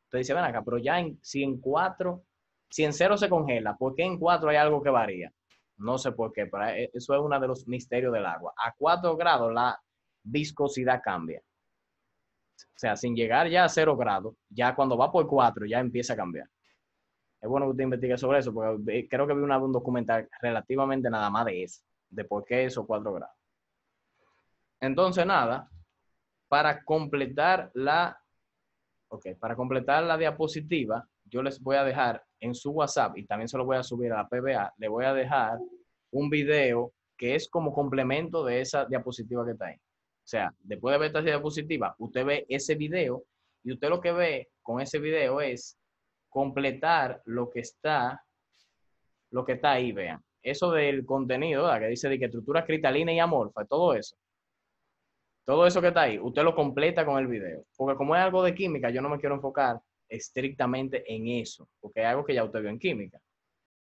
usted dice, ven acá, pero ya si en 4 Si en 0 se congela, ¿por qué en 4 hay algo que varía? No sé por qué, pero eso es uno de los misterios del agua. A 4 grados la viscosidad cambia. O sea, sin llegar ya a 0 grados, ya cuando va por 4 ya empieza a cambiar. Es bueno que usted investigue sobre eso, porque creo que vi un documental relativamente nada más de eso, de por qué esos 4 grados. Entonces, nada, para completar la diapositiva, yo les voy a dejar en su WhatsApp, y también se lo voy a subir a la PBA, le voy a dejar un video que es como complemento de esa diapositiva que está ahí. O sea, después de ver esta diapositiva, usted ve ese video, y usted lo que ve con ese video es completar lo que está ahí, vean. Eso del contenido, ¿verdad? Que dice de que estructura cristalina y amorfa, todo eso que está ahí, usted lo completa con el video. Porque como es algo de química, yo no me quiero enfocar estrictamente en eso, porque es algo que ya usted vio en química.